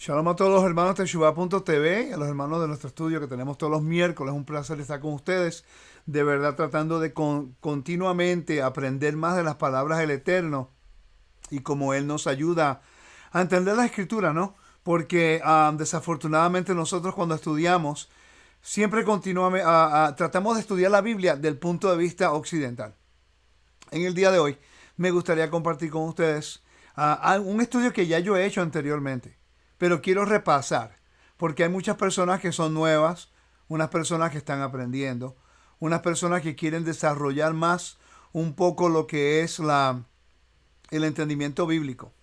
Shalom a todos los hermanos de Teshuvah.tv y a los hermanos de nuestro estudio que tenemos todos los miércoles. Un placer estar con ustedes. De verdad, tratando de continuamente aprender más de las palabras del Eterno y cómo Él nos ayuda a entender la Escritura, ¿no? Porque desafortunadamente nosotros cuando estudiamos, siempre continuamente tratamos de estudiar la Biblia del punto de vista occidental. En el día de hoy me gustaría compartir con ustedes un estudio que ya yo he hecho anteriormente, pero quiero repasar, porque hay muchas personas que son nuevas, unas personas que están aprendiendo, unas personas que quieren desarrollar más un poco lo que es el entendimiento bíblico.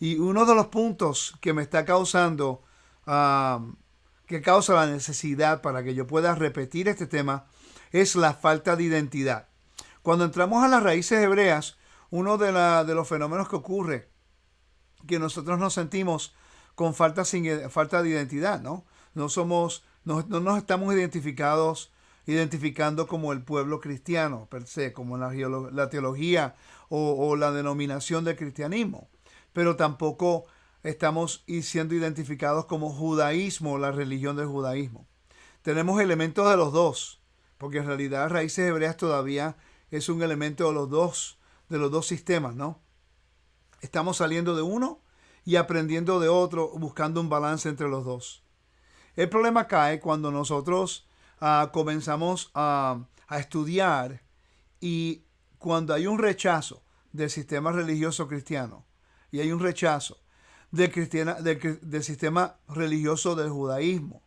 Y uno de los puntos que me está causando, que causa la necesidad para que yo pueda repetir este tema, es la falta de identidad. Cuando entramos a las raíces hebreas, uno de los fenómenos que ocurre, que nosotros nos sentimos con falta de identidad, ¿no? No nos estamos identificando como el pueblo cristiano, per se, como la teología o la denominación del cristianismo, pero tampoco estamos siendo identificados como judaísmo, la religión del judaísmo. Tenemos elementos de los dos, porque en realidad raíces hebreas todavía es un elemento de los dos sistemas, ¿no? Estamos saliendo de uno y aprendiendo de otro, buscando un balance entre los dos. El problema cae cuando nosotros comenzamos a estudiar y cuando hay un rechazo del sistema religioso cristiano y hay un rechazo del sistema religioso del judaísmo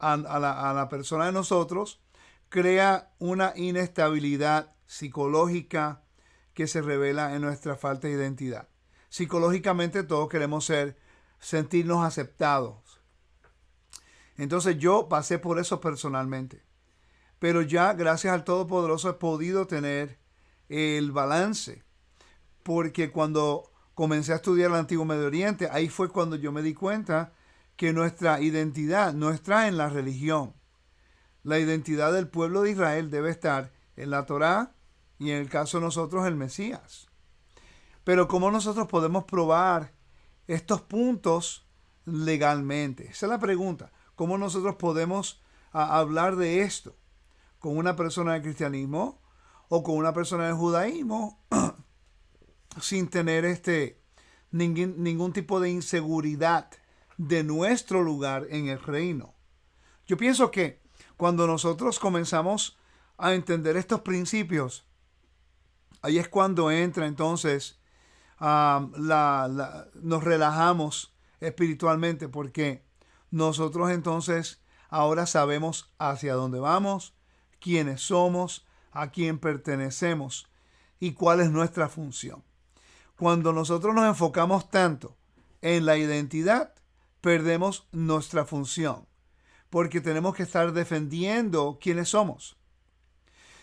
a la persona de nosotros, crea una inestabilidad psicológica que se revela en nuestra falta de identidad. Psicológicamente todos queremos sentirnos aceptados. Entonces yo pasé por eso personalmente. Pero ya gracias al Todopoderoso he podido tener el balance. Porque cuando comencé a estudiar el Antiguo Medio Oriente, ahí fue cuando yo me di cuenta que nuestra identidad no está en la religión. La identidad del pueblo de Israel debe estar en la Torá y en el caso de nosotros el Mesías. Pero ¿cómo nosotros podemos probar estos puntos legalmente? Esa es la pregunta. ¿Cómo nosotros podemos hablar de esto con una persona del cristianismo o con una persona del judaísmo sin tener ningún tipo de inseguridad de nuestro lugar en el reino? Yo pienso que cuando nosotros comenzamos a entender estos principios, ahí es cuando entra entonces nos relajamos espiritualmente, porque nosotros entonces ahora sabemos hacia dónde vamos, quiénes somos, a quién pertenecemos y cuál es nuestra función. Cuando nosotros nos enfocamos tanto en la identidad, perdemos nuestra función, porque tenemos que estar defendiendo quiénes somos.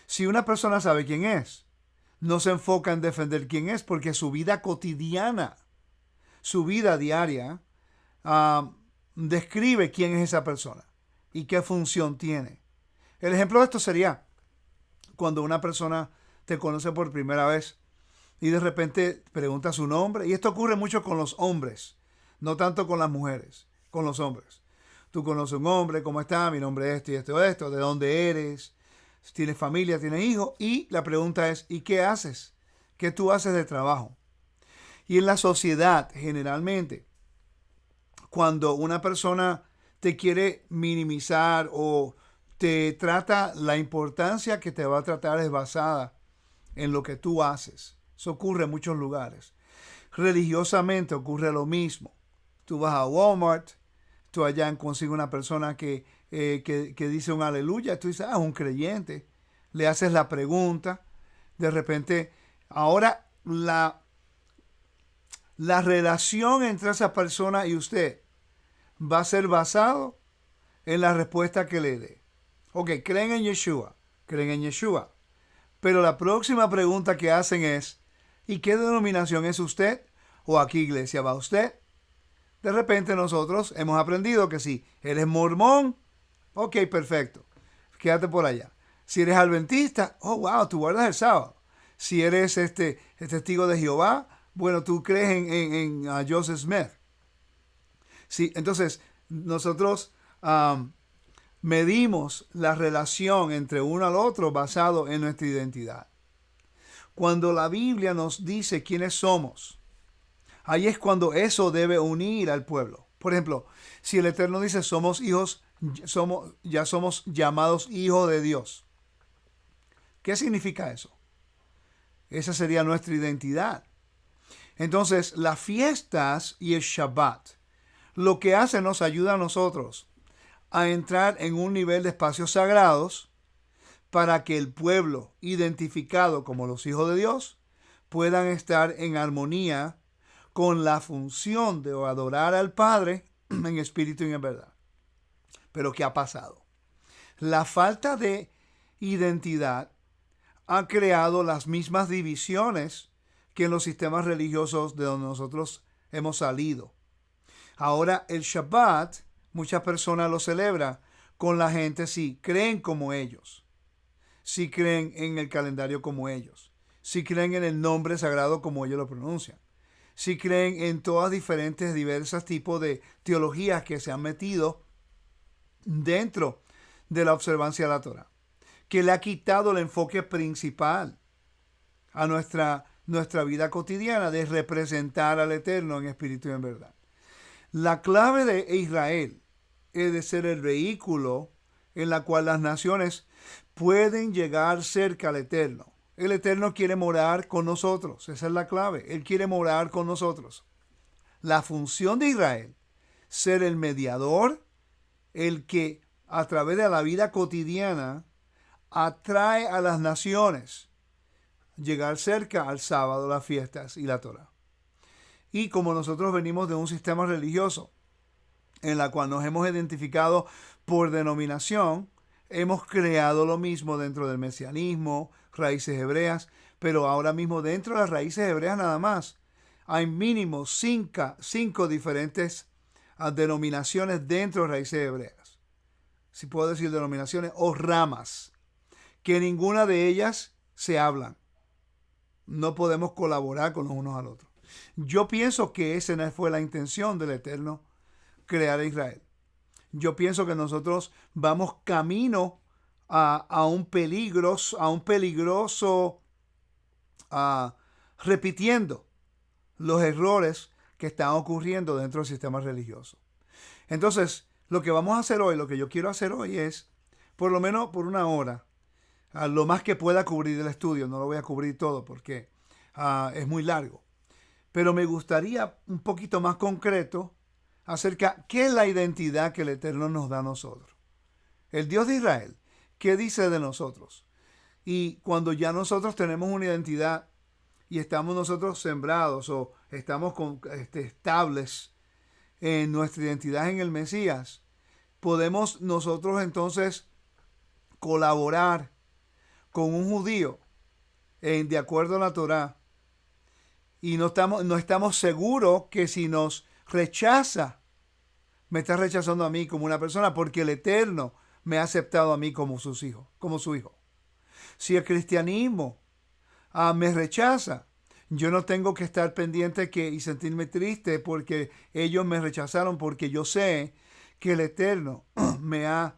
Si una persona sabe quién es, no se enfoca en defender quién es, porque su vida cotidiana, su vida diaria, describe quién es esa persona y qué función tiene. El ejemplo de esto sería cuando una persona te conoce por primera vez y de repente pregunta su nombre. Y esto ocurre mucho con los hombres, no tanto con las mujeres, con los hombres. Tú conoces a un hombre, ¿cómo está? Mi nombre es esto y esto, ¿de dónde eres? ¿Tienes familia? ¿Tienes hijos? Y la pregunta es, ¿y qué haces? ¿Qué tú haces de trabajo? Y en la sociedad, generalmente, cuando una persona te quiere minimizar o te trata, la importancia que te va a tratar es basada en lo que tú haces. Eso ocurre en muchos lugares. Religiosamente ocurre lo mismo. Tú vas a Walmart, tú allá consigues una persona que dice un aleluya, tú dices, un creyente. Le haces la pregunta, de repente, ahora la relación entre esa persona y usted va a ser basado en la respuesta que le dé. Ok, creen en Yeshua, creen en Yeshua. Pero la próxima pregunta que hacen es, ¿y qué denominación es usted? ¿O a qué iglesia va usted? De repente nosotros hemos aprendido que si eres mormón, ok, perfecto, quédate por allá. Si eres adventista, oh wow, tú guardas el sábado. Si eres testigo de Jehová, bueno, tú crees en Joseph Smith. Sí, entonces nosotros medimos la relación entre uno al otro basado en nuestra identidad. Cuando la Biblia nos dice quiénes somos, ahí es cuando eso debe unir al pueblo. Por ejemplo, si el Eterno dice somos hijos, ya somos llamados hijos de Dios. ¿Qué significa eso? Esa sería nuestra identidad. Entonces, las fiestas y el Shabbat, lo que hace nos ayuda a nosotros a entrar en un nivel de espacios sagrados para que el pueblo, identificado como los hijos de Dios, puedan estar en armonía con la función de adorar al Padre en espíritu y en verdad. Pero ¿qué ha pasado? La falta de identidad ha creado las mismas divisiones que en los sistemas religiosos de donde nosotros hemos salido. Ahora el Shabbat, muchas personas lo celebran con la gente si creen como ellos, si creen en el calendario como ellos, si creen en el nombre sagrado como ellos lo pronuncian, si creen en todas diversas tipos de teologías que se han metido dentro de la observancia de la Torah, que le ha quitado el enfoque principal a nuestra vida cotidiana de representar al Eterno en espíritu y en verdad. La clave de Israel es de ser el vehículo en la cual las naciones pueden llegar cerca al Eterno. El Eterno quiere morar con nosotros, esa es la clave. Él quiere morar con nosotros. La función de Israel, ser el mediador, el que a través de la vida cotidiana atrae a las naciones, llegar cerca al sábado, las fiestas y la Torah. Y como nosotros venimos de un sistema religioso en la cual nos hemos identificado por denominación, hemos creado lo mismo dentro del mesianismo, raíces hebreas, pero ahora mismo dentro de las raíces hebreas nada más hay mínimo cinco diferentes denominaciones dentro de raíces hebreas. Si puedo decir denominaciones o ramas, que ninguna de ellas se hablan. No podemos colaborar con los unos al otro. Yo pienso que esa no fue la intención del Eterno, crear a Israel. Yo pienso que nosotros vamos camino a un peligroso repitiendo los errores que están ocurriendo dentro del sistema religioso. Entonces, lo que vamos a hacer hoy, lo que yo quiero hacer hoy es, por lo menos por una hora, lo más que pueda cubrir el estudio. No lo voy a cubrir todo porque es muy largo. Pero me gustaría un poquito más concreto acerca de qué es la identidad que el Eterno nos da a nosotros. El Dios de Israel, ¿qué dice de nosotros? Y cuando ya nosotros tenemos una identidad y estamos nosotros sembrados o estamos estables en nuestra identidad en el Mesías, podemos nosotros entonces colaborar con un judío de acuerdo a la Torá, y no estamos seguros que si nos rechaza, me está rechazando a mí como una persona, porque el Eterno me ha aceptado a mí como su hijo. Si el cristianismo me rechaza, yo no tengo que estar pendiente y sentirme triste porque ellos me rechazaron, porque yo sé que el Eterno me ha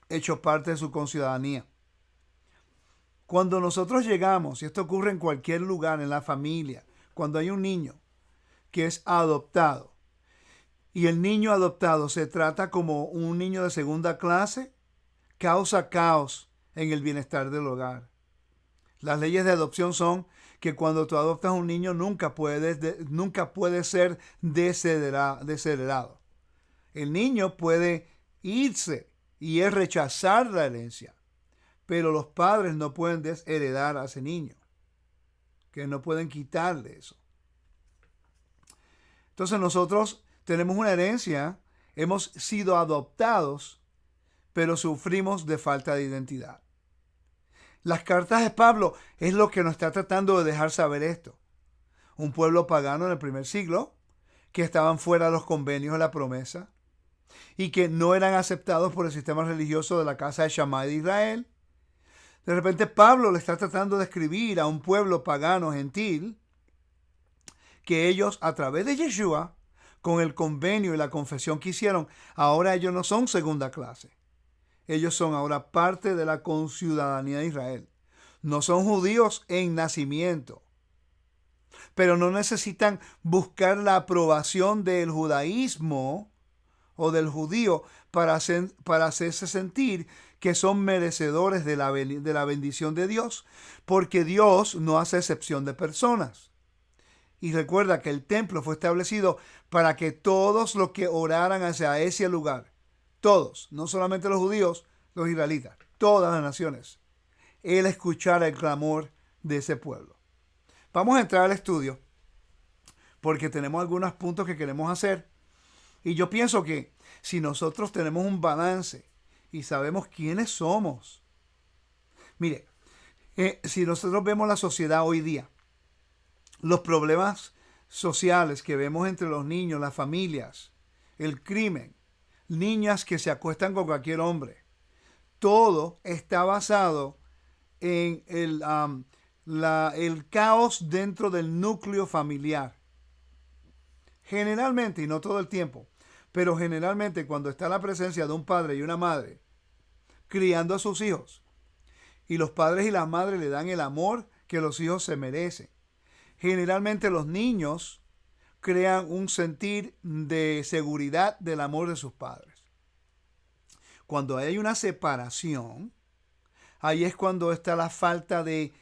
hecho parte de su conciudadanía. Cuando nosotros llegamos, y esto ocurre en cualquier lugar, en la familia, cuando hay un niño que es adoptado, y el niño adoptado se trata como un niño de segunda clase, causa caos en el bienestar del hogar. Las leyes de adopción son que cuando tú adoptas a un niño nunca puede ser desheredado. El niño puede irse y es rechazar la herencia, pero los padres no pueden desheredar a ese niño, que no pueden quitarle eso. Entonces nosotros tenemos una herencia, hemos sido adoptados, pero sufrimos de falta de identidad. Las cartas de Pablo es lo que nos está tratando de dejar saber esto. Un pueblo pagano en el primer siglo, que estaban fuera de los convenios de la promesa y que no eran aceptados por el sistema religioso de la casa de Shammai de Israel. De repente Pablo le está tratando de escribir a un pueblo pagano gentil que ellos a través de Yeshua con el convenio y la confesión que hicieron, ahora ellos no son segunda clase. Ellos son ahora parte de la conciudadanía de Israel. No son judíos en nacimiento, pero no necesitan buscar la aprobación del judaísmo o del judío para hacerse sentir que son merecedores de la bendición de Dios, porque Dios no hace excepción de personas. Y recuerda que el templo fue establecido para que todos los que oraran hacia ese lugar, todos, no solamente los judíos, los israelitas, todas las naciones, Él escuchara el clamor de ese pueblo. Vamos a entrar al estudio porque tenemos algunos puntos que queremos hacer. Y yo pienso que si nosotros tenemos un balance y sabemos quiénes somos, mire, si nosotros vemos la sociedad hoy día, los problemas sociales que vemos entre los niños, las familias, el crimen, niñas que se acuestan con cualquier hombre, todo está basado en el caos dentro del núcleo familiar. Generalmente, y no todo el tiempo, pero generalmente cuando está la presencia de un padre y una madre criando a sus hijos, y los padres y las madres le dan el amor que los hijos se merecen, generalmente los niños crean un sentir de seguridad del amor de sus padres. Cuando hay una separación, ahí es cuando está la falta de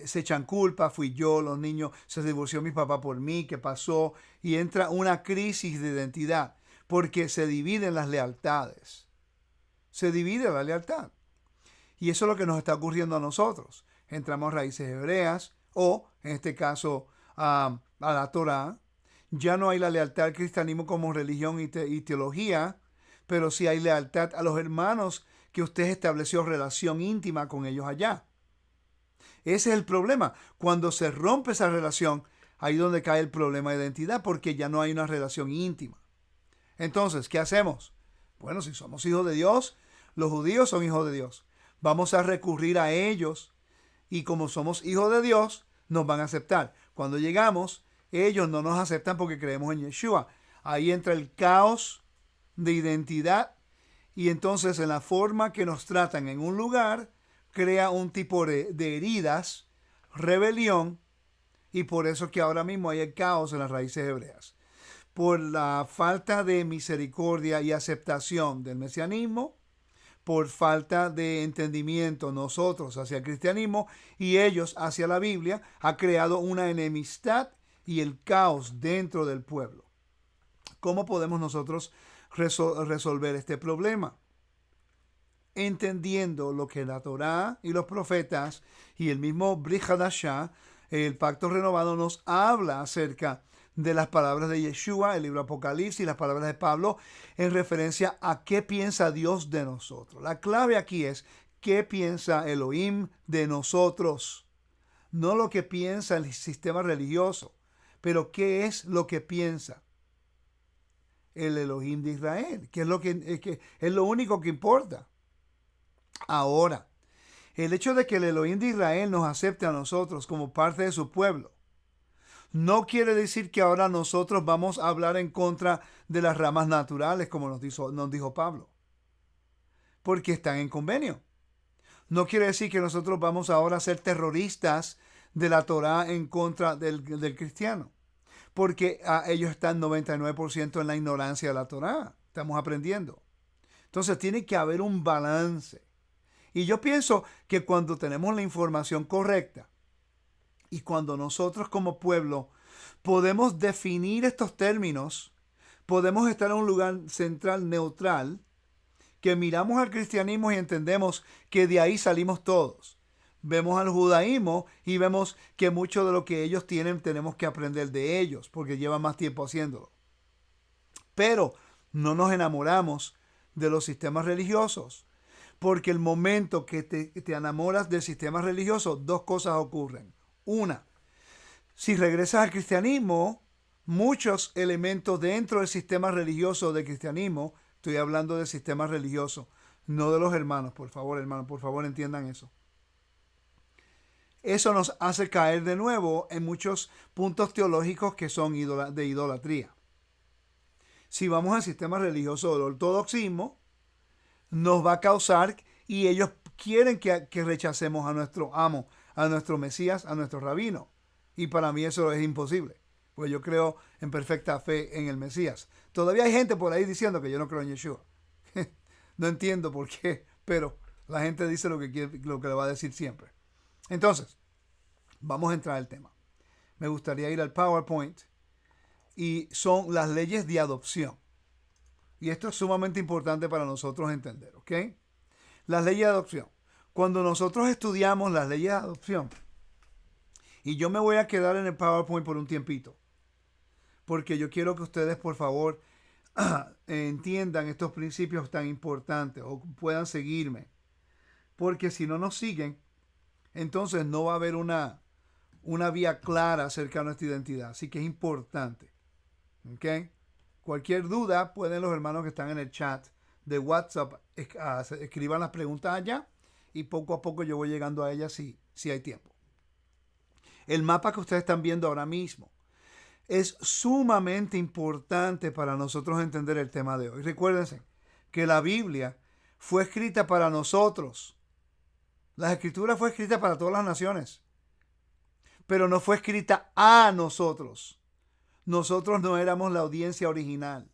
se echan culpa, fui yo, los niños, se divorció mi papá por mí, ¿qué pasó? Y entra una crisis de identidad, porque se dividen las lealtades. Se divide la lealtad. Y eso es lo que nos está ocurriendo a nosotros. Entramos a raíces hebreas, o en este caso a la Torá. Ya no hay la lealtad al cristianismo como religión y teología, pero sí hay lealtad a los hermanos que usted estableció relación íntima con ellos allá. Ese es el problema. Cuando se rompe esa relación, ahí es donde cae el problema de identidad, porque ya no hay una relación íntima. Entonces, ¿qué hacemos? Bueno, si somos hijos de Dios, los judíos son hijos de Dios. Vamos a recurrir a ellos y como somos hijos de Dios, nos van a aceptar. Cuando llegamos, ellos no nos aceptan porque creemos en Yeshua. Ahí entra el caos de identidad y entonces en la forma que nos tratan en un lugar, crea un tipo de heridas, rebelión, y por eso que ahora mismo hay el caos en las raíces hebreas. Por la falta de misericordia y aceptación del mesianismo, por falta de entendimiento nosotros hacia el cristianismo y ellos hacia la Biblia, ha creado una enemistad y el caos dentro del pueblo. ¿Cómo podemos nosotros resolver este problema? Entendiendo lo que la Torá y los profetas y el mismo Brit Hadashah, el pacto renovado, nos habla acerca de las palabras de Yeshua, el libro Apocalipsis, y las palabras de Pablo en referencia a qué piensa Dios de nosotros. La clave aquí es qué piensa Elohim de nosotros, no lo que piensa el sistema religioso, pero qué es lo que piensa el Elohim de Israel, que es lo único que importa. Ahora, el hecho de que el Elohim de Israel nos acepte a nosotros como parte de su pueblo, no quiere decir que ahora nosotros vamos a hablar en contra de las ramas naturales, como nos dijo Pablo, porque están en convenio. No quiere decir que nosotros vamos ahora a ser terroristas de la Torá en contra del cristiano, porque ellos están 99% en la ignorancia de la Torá. Estamos aprendiendo. Entonces tiene que haber un balance. Y yo pienso que cuando tenemos la información correcta y cuando nosotros como pueblo podemos definir estos términos, podemos estar en un lugar central neutral, que miramos al cristianismo y entendemos que de ahí salimos todos. Vemos al judaísmo y vemos que mucho de lo que ellos tienen tenemos que aprender de ellos, porque llevan más tiempo haciéndolo. Pero no nos enamoramos de los sistemas religiosos, porque el momento que te enamoras del sistema religioso, dos cosas ocurren. Una, si regresas al cristianismo, muchos elementos dentro del sistema religioso del cristianismo, estoy hablando del sistema religioso, no de los hermanos, por favor, hermanos, por favor entiendan eso. Eso nos hace caer de nuevo en muchos puntos teológicos que son de idolatría. Si vamos al sistema religioso del ortodoxismo, nos va a causar, y ellos quieren que rechacemos a nuestro amo, a nuestro Mesías, a nuestro rabino. Y para mí eso es imposible, pues yo creo en perfecta fe en el Mesías. Todavía hay gente por ahí diciendo que yo no creo en Yeshua. No entiendo por qué, pero la gente dice lo que quiere, lo que le va a decir siempre. Entonces, vamos a entrar al tema. Me gustaría ir al PowerPoint, y son las leyes de adopción. Y esto es sumamente importante para nosotros entender, ¿ok? Las leyes de adopción. Cuando nosotros estudiamos las leyes de adopción, y yo me voy a quedar en el PowerPoint por un tiempito, porque yo quiero que ustedes, por favor, entiendan estos principios tan importantes o puedan seguirme. Porque si no nos siguen, entonces no va a haber una vía clara acerca de nuestra identidad. Así que es importante. ¿Ok? Cualquier duda, pueden los hermanos que están en el chat de WhatsApp escriban las preguntas allá, y poco a poco yo voy llegando a ellas si hay tiempo. El mapa que ustedes están viendo ahora mismo es sumamente importante para nosotros entender el tema de hoy. Recuérdense que la Biblia fue escrita para nosotros. La Escritura fue escrita para todas las naciones, pero no fue escrita a nosotros. Nosotros no éramos la audiencia original.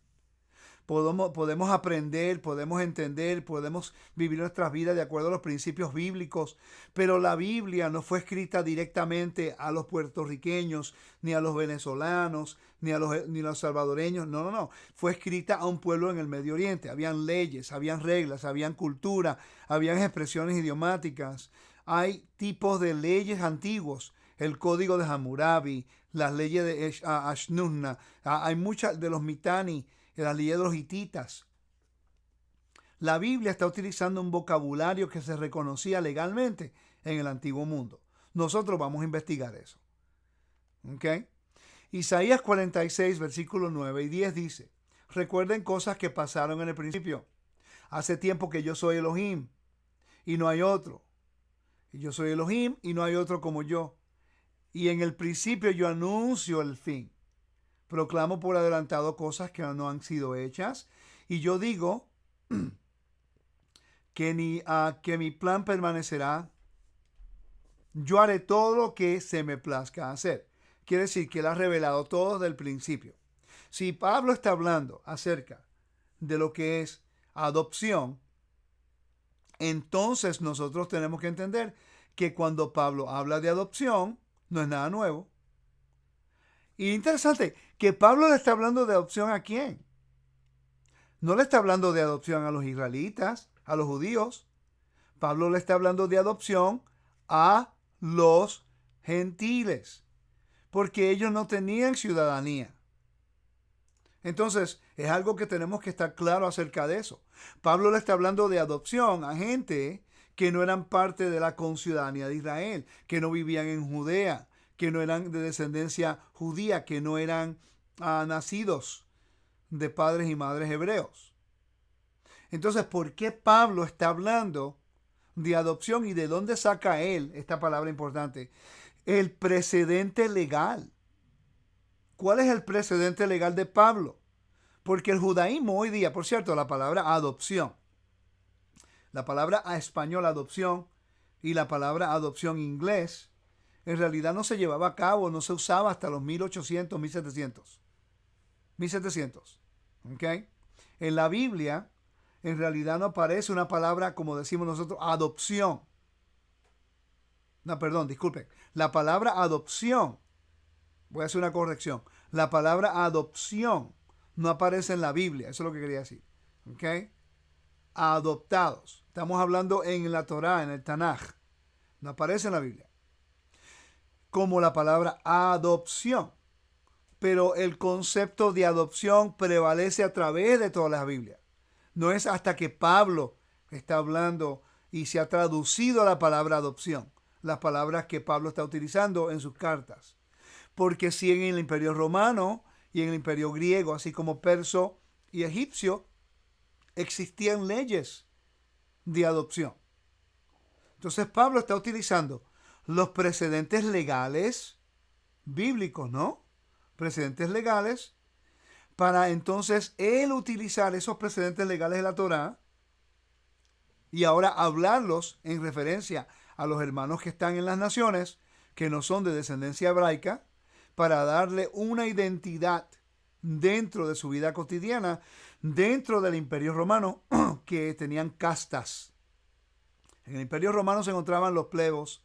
Podemos aprender, podemos entender, podemos vivir nuestras vidas de acuerdo a los principios bíblicos, pero la Biblia no fue escrita directamente a los puertorriqueños, ni a los venezolanos, ni a los salvadoreños. No. Fue escrita a un pueblo en el Medio Oriente. Habían leyes, habían reglas, habían cultura, habían expresiones idiomáticas. Hay tipos de leyes antiguos. El código de Hammurabi, las leyes de Ashnunna, hay muchas de los Mitani, las leyes de los hititas. La Biblia está utilizando un vocabulario que se reconocía legalmente en el antiguo mundo. Nosotros vamos a investigar eso. ¿Ok? Isaías 46, versículos 9 y 10 dice: recuerden cosas que pasaron en el principio. Hace tiempo que yo soy Elohim y no hay otro. Y yo soy Elohim y no hay otro como yo. Y en el principio yo anuncio el fin. Proclamo por adelantado cosas que no han sido hechas. Y yo digo que mi plan permanecerá. Yo haré todo lo que se me plazca hacer. Quiere decir que él ha revelado todo desde el principio. Si Pablo está hablando acerca de lo que es adopción, entonces nosotros tenemos que entender que cuando Pablo habla de adopción, no es nada nuevo. Y interesante que Pablo le está hablando de adopción ¿a quién? No le está hablando de adopción a los israelitas, a los judíos. Pablo le está hablando de adopción a los gentiles, porque ellos no tenían ciudadanía. Entonces, es algo que tenemos que estar claro acerca de eso. Pablo le está hablando de adopción a gente que no eran parte de la conciudadanía de Israel, que no vivían en Judea, que no eran de descendencia judía, que no eran nacidos de padres y madres hebreos. Entonces, ¿por qué Pablo está hablando de adopción y de dónde saca él esta palabra importante? El precedente legal. ¿Cuál es el precedente legal de Pablo? Porque el judaísmo hoy día, por cierto, la palabra adopción, la palabra a español adopción y la palabra adopción inglés, en realidad no se llevaba a cabo, no se usaba hasta los 1800, 1700. 1700. ¿Ok? En la Biblia, en realidad no aparece una palabra, como decimos nosotros, adopción. No, perdón, disculpen. La palabra adopción, voy a hacer una corrección. La palabra adopción no aparece en la Biblia. Eso es lo que quería decir. ¿Ok? Adoptados. Estamos hablando en la Torá, en el Tanaj. No aparece en la Biblia. Como la palabra adopción. Pero el concepto de adopción prevalece a través de toda la Biblia. No es hasta que Pablo está hablando y se ha traducido la palabra adopción, las palabras que Pablo está utilizando en sus cartas. Porque si en el Imperio Romano y en el Imperio Griego, así como perso y egipcio, existían leyes de adopción. Entonces Pablo está utilizando los precedentes legales bíblicos, ¿no? Precedentes legales para entonces él utilizar esos precedentes legales de la Torá y ahora hablarlos en referencia a los hermanos que están en las naciones, que no son de descendencia hebraica, para darle una identidad dentro de su vida cotidiana, dentro del Imperio Romano, que tenían castas. En el Imperio Romano se encontraban los plebos,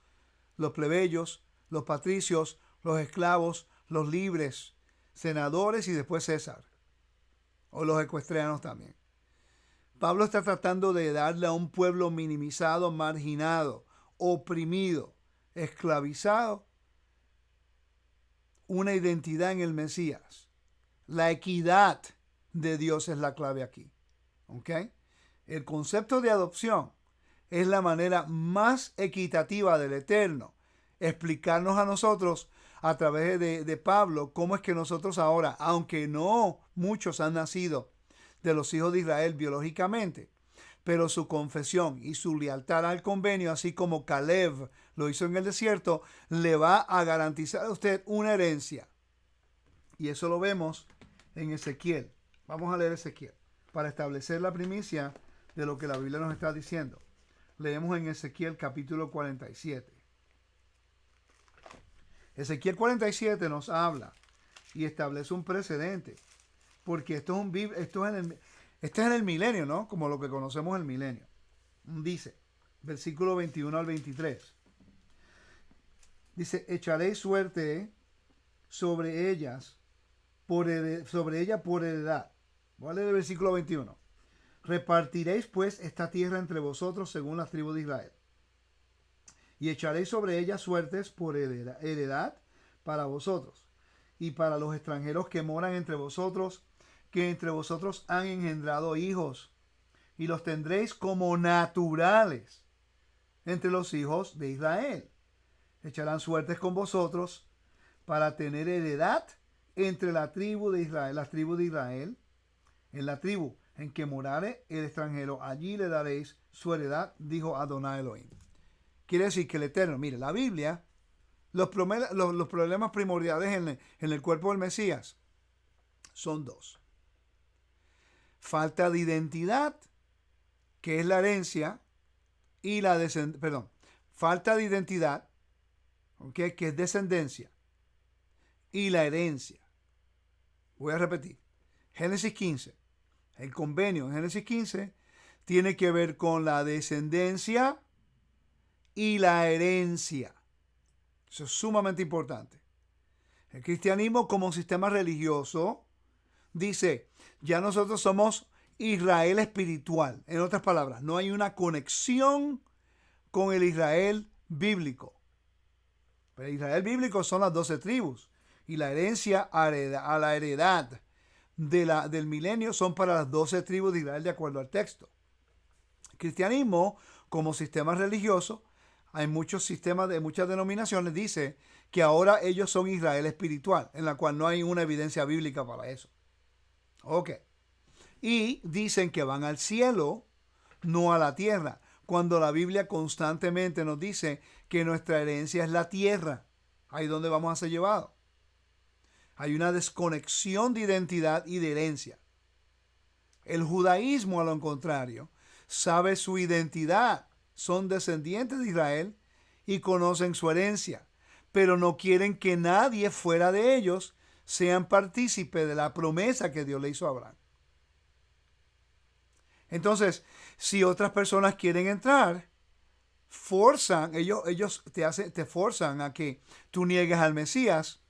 los plebeyos, los patricios, los esclavos, los libres, senadores y después César, o los ecuestrianos también. Pablo está tratando de darle a un pueblo minimizado, marginado, oprimido, esclavizado, una identidad en el Mesías. La equidad de Dios es la clave aquí. ¿Ok? El concepto de adopción es la manera más equitativa del Eterno explicarnos a nosotros a través de Pablo cómo es que nosotros ahora, aunque no muchos han nacido de los hijos de Israel biológicamente, pero su confesión y su lealtad al convenio, así como Caleb lo hizo en el desierto, le va a garantizar a usted una herencia. Y eso lo vemos en Ezequiel. Vamos a leer Ezequiel para establecer la primicia de lo que la Biblia nos está diciendo. Leemos en Ezequiel capítulo 47. Ezequiel 47 nos habla y establece un precedente, porque esto es en el milenio, ¿no? Como lo que conocemos el milenio. Dice, versículo 21 al 23. Dice, echaré suerte sobre ella por heredad. Voy a leer el versículo 21. Repartiréis pues esta tierra entre vosotros según las tribus de Israel. Y echaréis sobre ella suertes por heredad para vosotros y para los extranjeros que moran entre vosotros, que entre vosotros han engendrado hijos, y los tendréis como naturales entre los hijos de Israel. Echarán suertes con vosotros para tener heredad entre la tribu de Israel, las tribus de Israel. En la tribu en que morare el extranjero, allí le daréis su heredad, dijo Adonai Elohim. Quiere decir que el Eterno, mire, la Biblia, los problemas primordiales en el cuerpo del Mesías son dos. Falta de identidad, que es la herencia, y falta de identidad, ¿okay?, que es descendencia, y la herencia. Voy a repetir. Génesis 15. El convenio en Génesis 15 tiene que ver con la descendencia y la herencia. Eso es sumamente importante. El cristianismo como sistema religioso dice, ya nosotros somos Israel espiritual. En otras palabras, no hay una conexión con el Israel bíblico. Pero el Israel bíblico son las 12 tribus. Y la herencia a la heredad del milenio son para las 12 tribus de Israel de acuerdo al texto. El cristianismo como sistema religioso, hay muchos sistemas de muchas denominaciones, dice que ahora ellos son Israel espiritual, en la cual no hay una evidencia bíblica para eso. Ok. Y dicen que van al cielo, no a la tierra, cuando la Biblia constantemente nos dice que nuestra herencia es la tierra, ahí donde vamos a ser llevados. Hay una desconexión de identidad y de herencia. El judaísmo, a lo contrario, sabe su identidad. Son descendientes de Israel y conocen su herencia, pero no quieren que nadie fuera de ellos sean partícipe de la promesa que Dios le hizo a Abraham. Entonces, si otras personas quieren entrar, ellos te forzan a que tú niegues al Mesías,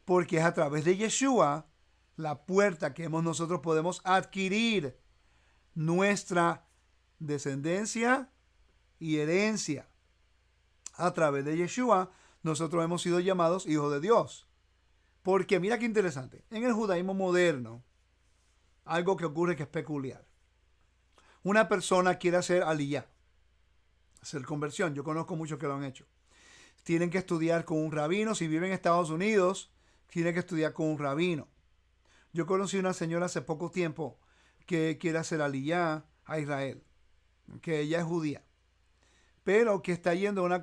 porque es a través de Yeshua la puerta que nosotros podemos adquirir nuestra descendencia y herencia. A través de Yeshua nosotros hemos sido llamados hijos de Dios. Porque mira qué interesante, en el judaísmo moderno, algo que ocurre que es peculiar. Una persona quiere hacer aliyá, hacer conversión. Yo conozco muchos que lo han hecho. Tienen que estudiar con un rabino. Si viven en Estados Unidos, tienen que estudiar con un rabino. Yo conocí una señora hace poco tiempo que quiere hacer aliyá a Israel, que ella es judía, pero que está yendo a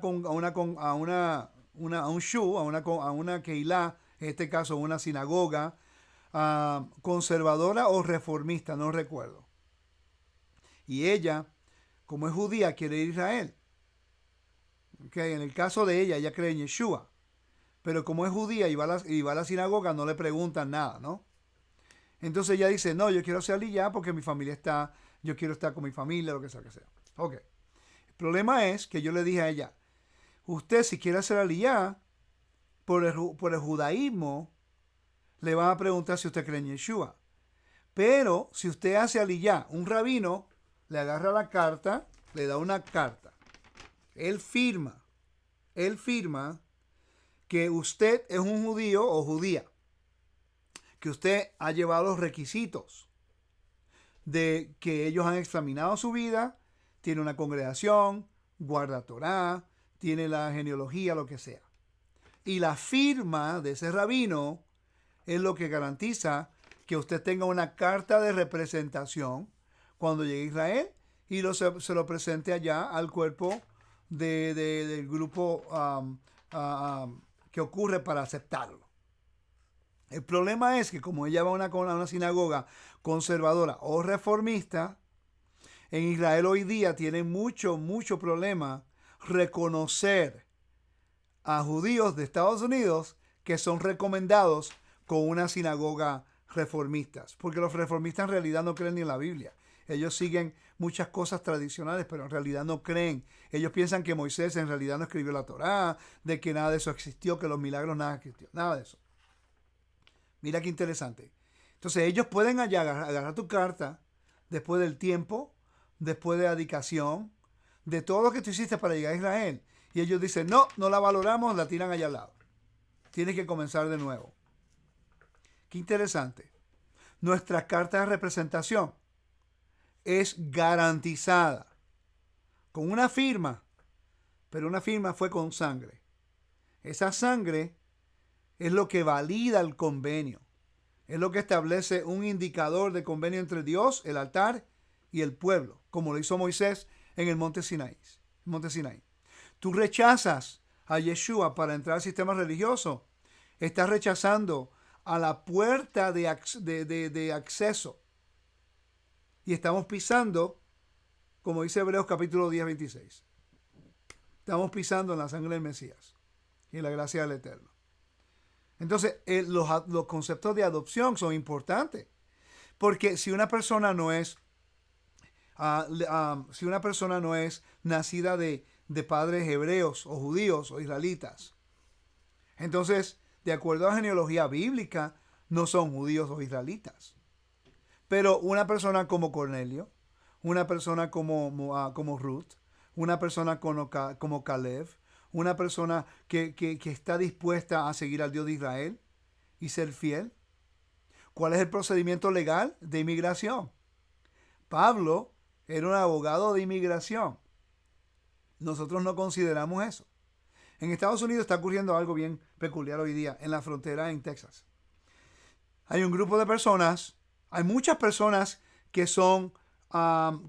un shu, a una keilá, en este caso una sinagoga, conservadora o reformista, no recuerdo. Y ella, como es judía, quiere ir a Israel. Okay, en el caso de ella cree en Yeshua. Pero como es judía y va a la sinagoga, no le preguntan nada, ¿no? Entonces ella dice, no, yo quiero ser aliyá porque mi familia está, yo quiero estar con mi familia, lo que sea que sea. Ok. El problema es que yo le dije a ella, usted si quiere ser aliyá, por el judaísmo, le van a preguntar si usted cree en Yeshua. Pero si usted hace aliyá, un rabino le agarra la carta, le da una carta. Él firma que usted es un judío o judía, que usted ha llevado los requisitos de que ellos han examinado su vida, tiene una congregación, guarda Torá, tiene la genealogía, lo que sea. Y la firma de ese rabino es lo que garantiza que usted tenga una carta de representación cuando llegue a Israel y se lo presente allá al cuerpo del grupo que ocurre para aceptarlo. El problema es que como ella va a una sinagoga conservadora o reformista, en Israel hoy día tiene mucho problema reconocer a judíos de Estados Unidos que son recomendados con una sinagoga reformistas, porque los reformistas en realidad no creen ni en la Biblia. Ellos siguen muchas cosas tradicionales, pero en realidad no creen. Ellos piensan que Moisés en realidad no escribió la Torá, de que nada de eso existió, que los milagros nada existió, nada de eso. Mira qué interesante. Entonces ellos pueden allá agarrar tu carta después del tiempo, después de la dedicación, de todo lo que tú hiciste para llegar a Israel. Y ellos dicen, no la valoramos, la tiran allá al lado. Tienes que comenzar de nuevo. Qué interesante. Nuestra carta de representación es garantizada con una firma, pero una firma fue con sangre. Esa sangre es lo que valida el convenio. Es lo que establece un indicador de convenio entre Dios, el altar y el pueblo, como lo hizo Moisés en el monte Sinaí. Tú rechazas a Yeshua para entrar al sistema religioso. Estás rechazando a la puerta de acceso. Y estamos pisando, como dice Hebreos capítulo 10, 26. Estamos pisando en la sangre del Mesías y en la gracia del Eterno. Entonces, los conceptos de adopción son importantes. Porque si una persona no es nacida de padres hebreos o judíos o israelitas, entonces, de acuerdo a la genealogía bíblica, no son judíos o israelitas. Pero una persona como Cornelio, una persona como Ruth, una persona como Caleb, una persona que está dispuesta a seguir al Dios de Israel y ser fiel. ¿Cuál es el procedimiento legal de inmigración? Pablo era un abogado de inmigración. Nosotros no consideramos eso. En Estados Unidos está ocurriendo algo bien peculiar hoy día en la frontera en Texas. Hay un grupo de personas, hay muchas personas que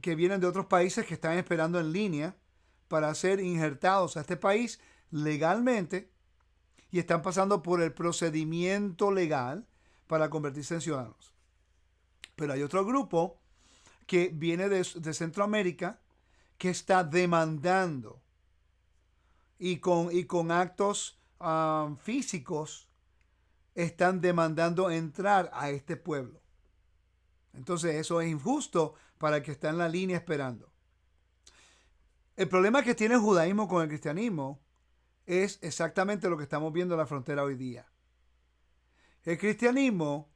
que vienen de otros países que están esperando en línea para ser injertados a este país legalmente y están pasando por el procedimiento legal para convertirse en ciudadanos. Pero hay otro grupo que viene de Centroamérica que está demandando y con actos físicos están demandando entrar a este pueblo. Entonces eso es injusto para el que está en la línea esperando. El problema que tiene el judaísmo con el cristianismo es exactamente lo que estamos viendo en la frontera hoy día. El cristianismo,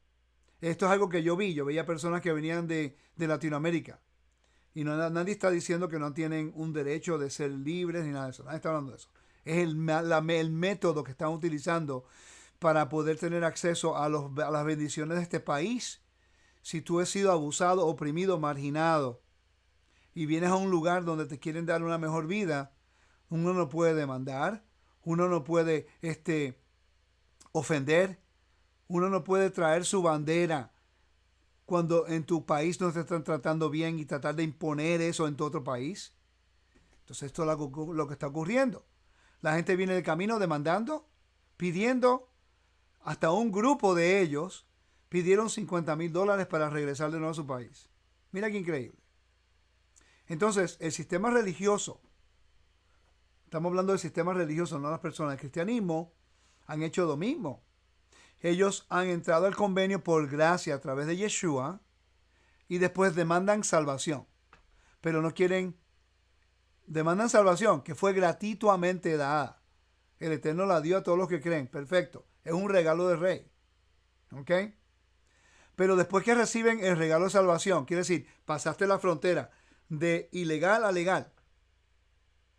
esto es algo que yo veía personas que venían de Latinoamérica. Y nadie está diciendo que no tienen un derecho de ser libres ni nada de eso. Nadie está hablando de eso. Es el método que están utilizando para poder tener acceso a las bendiciones de este país. Si tú has sido abusado, oprimido, marginado y vienes a un lugar donde te quieren dar una mejor vida, uno no puede demandar, uno no puede ofender, uno no puede traer su bandera cuando en tu país no te están tratando bien y tratar de imponer eso en tu otro país. Entonces esto es lo que está ocurriendo. La gente viene del camino demandando, pidiendo, hasta un grupo de ellos pidieron $50,000 para regresar de nuevo a su país. Mira qué increíble. Entonces, el sistema religioso, estamos hablando del sistema religioso, no las personas. El cristianismo han hecho lo mismo. Ellos han entrado al convenio por gracia a través de Yeshua y después demandan salvación. Pero no quieren, demandan salvación que fue gratuitamente dada. El Eterno la dio a todos los que creen. Perfecto. Es un regalo del rey. ¿Ok? Pero después que reciben el regalo de salvación, quiere decir, pasaste la frontera de ilegal a legal.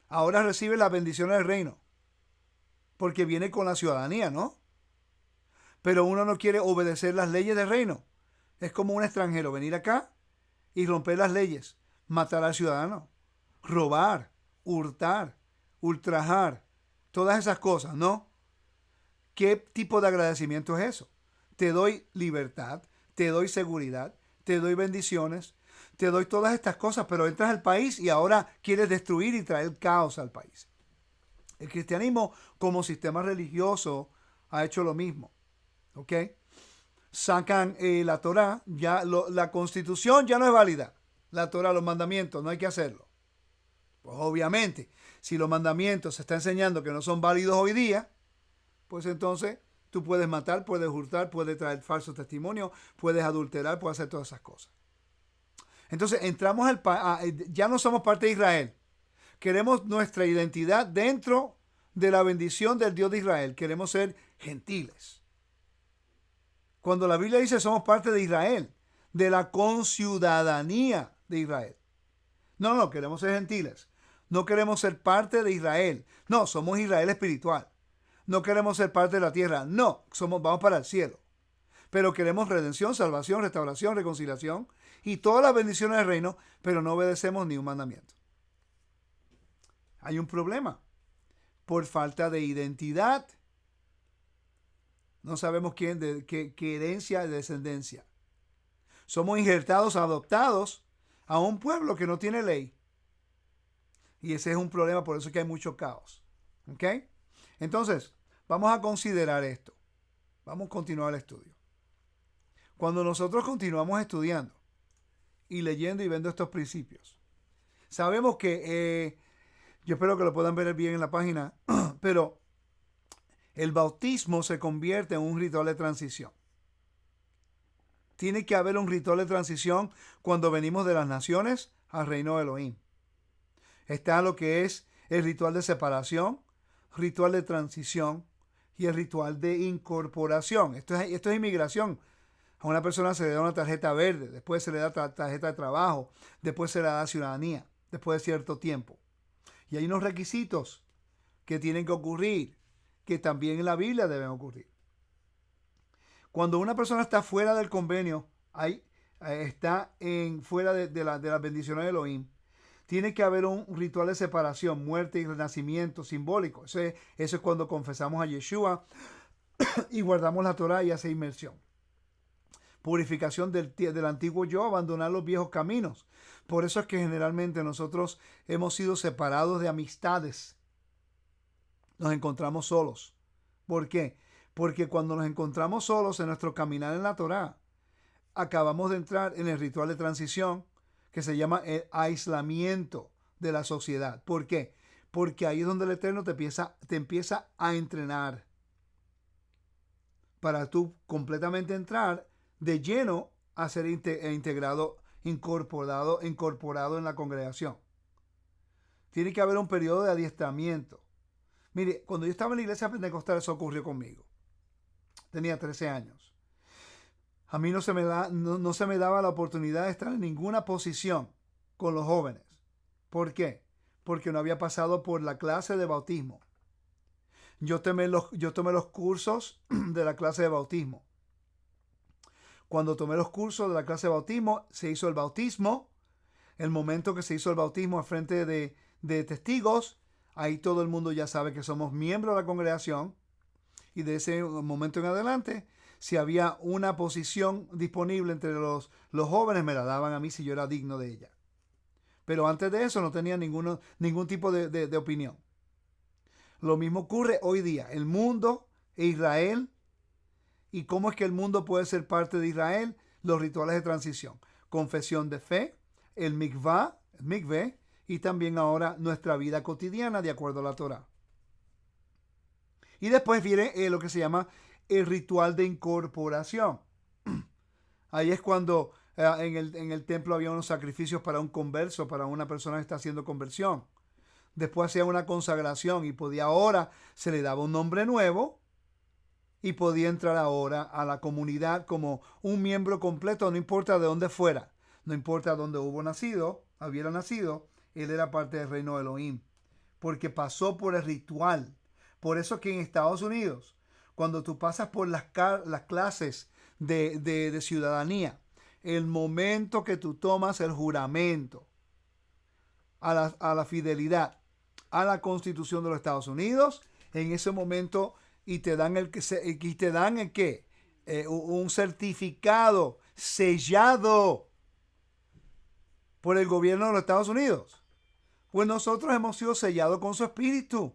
Ahora recibe las bendiciones del reino. Porque viene con la ciudadanía, ¿no? Pero uno no quiere obedecer las leyes del reino. Es como un extranjero venir acá y romper las leyes, matar al ciudadano, robar, hurtar, ultrajar, todas esas cosas, ¿no? ¿Qué tipo de agradecimiento es eso? Te doy libertad, te doy seguridad, te doy bendiciones, te doy todas estas cosas, pero entras al país y ahora quieres destruir y traer caos al país. El cristianismo como sistema religioso ha hecho lo mismo. ¿Ok? Sacan la Torá, la constitución ya no es válida. La Torá, los mandamientos, no hay que hacerlo. Pues obviamente, si los mandamientos se está enseñando que no son válidos hoy día, pues entonces tú puedes matar, puedes hurtar, puedes traer falso testimonio, puedes adulterar, puedes hacer todas esas cosas. Entonces entramos ya no somos parte de Israel. Queremos nuestra identidad dentro de la bendición del Dios de Israel. Queremos ser gentiles. Cuando la Biblia dice somos parte de Israel, de la conciudadanía de Israel. No, queremos ser gentiles. No queremos ser parte de Israel. No, somos Israel espiritual. No queremos ser parte de la tierra. No, vamos para el cielo. Pero queremos redención, salvación, restauración, reconciliación y todas las bendiciones del reino, pero no obedecemos ni un mandamiento. Hay un problema por falta de identidad. No sabemos qué herencia de descendencia. Somos injertados, adoptados a un pueblo que no tiene ley. Y ese es un problema, por eso es que hay mucho caos. ¿Ok? Entonces, vamos a considerar esto. Vamos a continuar el estudio. Cuando nosotros continuamos estudiando y leyendo y viendo estos principios, sabemos que, yo espero que lo puedan ver bien en la página, pero el bautismo se convierte en un ritual de transición. Tiene que haber un ritual de transición cuando venimos de las naciones al reino de Elohim. Está lo que es el ritual de separación, ritual de transición y el ritual de incorporación. Esto es inmigración. A una persona se le da una tarjeta verde, después se le da tarjeta de trabajo, después se le da ciudadanía, después de cierto tiempo. Y hay unos requisitos que tienen que ocurrir, que también en la Biblia deben ocurrir. Cuando una persona está fuera del convenio, está fuera de las bendiciones de Elohim, tiene que haber un ritual de separación, muerte y renacimiento simbólico. Eso es cuando confesamos a Yeshua y guardamos la Torah y hace inmersión. Purificación del antiguo yo, abandonar los viejos caminos. Por eso es que generalmente nosotros hemos sido separados de amistades. Nos encontramos solos. ¿Por qué? Porque cuando nos encontramos solos en nuestro caminar en la Torá, acabamos de entrar en el ritual de transición que se llama el aislamiento de la sociedad. ¿Por qué? Porque ahí es donde el Eterno te empieza a entrenar para tú completamente entrar de lleno a ser integrado, incorporado en la congregación. Tiene que haber un periodo de adiestramiento. Mire, cuando yo estaba en la iglesia pentecostal, eso ocurrió conmigo. Tenía 13 años. A mí no se me daba la oportunidad de estar en ninguna posición con los jóvenes. ¿Por qué? Porque no había pasado por la clase de bautismo. Yo tomé los cursos de la clase de bautismo. Cuando tomé los cursos de la clase de bautismo, se hizo el bautismo. El momento que se hizo el bautismo al frente de testigos, ahí todo el mundo ya sabe que somos miembros de la congregación. Y de ese momento en adelante, si había una posición disponible entre los jóvenes, me la daban a mí si yo era digno de ella. Pero antes de eso no tenía ningún tipo de opinión. Lo mismo ocurre hoy día. El mundo e Israel ¿Y cómo es que el mundo puede ser parte de Israel? Los rituales de transición. Confesión de fe, el mikveh, y también ahora nuestra vida cotidiana de acuerdo a la Torah. Y después viene lo que se llama el ritual de incorporación. Ahí es cuando en el templo había unos sacrificios para un converso, para una persona que está haciendo conversión. Después hacía una consagración y podía ahora, se le daba un nombre nuevo y podía entrar ahora a la comunidad como un miembro completo, no importa de dónde fuera, no importa dónde hubiera nacido, él era parte del reino de Elohim, porque pasó por el ritual. Por eso que en Estados Unidos, cuando tú pasas por las clases de ciudadanía, el momento que tú tomas el juramento a la fidelidad a la Constitución de los Estados Unidos, en ese momento y te dan el qué, un certificado sellado por el gobierno de los Estados Unidos. Pues nosotros hemos sido sellados con su espíritu.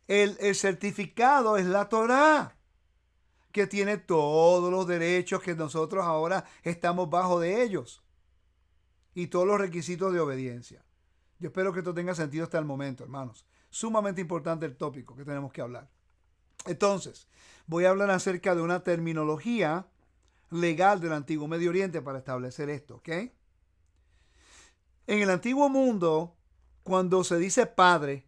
El certificado es la Torá, que tiene todos los derechos que nosotros ahora estamos bajo de ellos y todos los requisitos de obediencia. Yo espero que esto tenga sentido hasta el momento, hermanos. Sumamente importante el tópico que tenemos que hablar. Entonces, voy a hablar acerca de una terminología legal del Antiguo Medio Oriente para establecer esto, ¿ok? En el Antiguo Mundo, cuando se dice padre,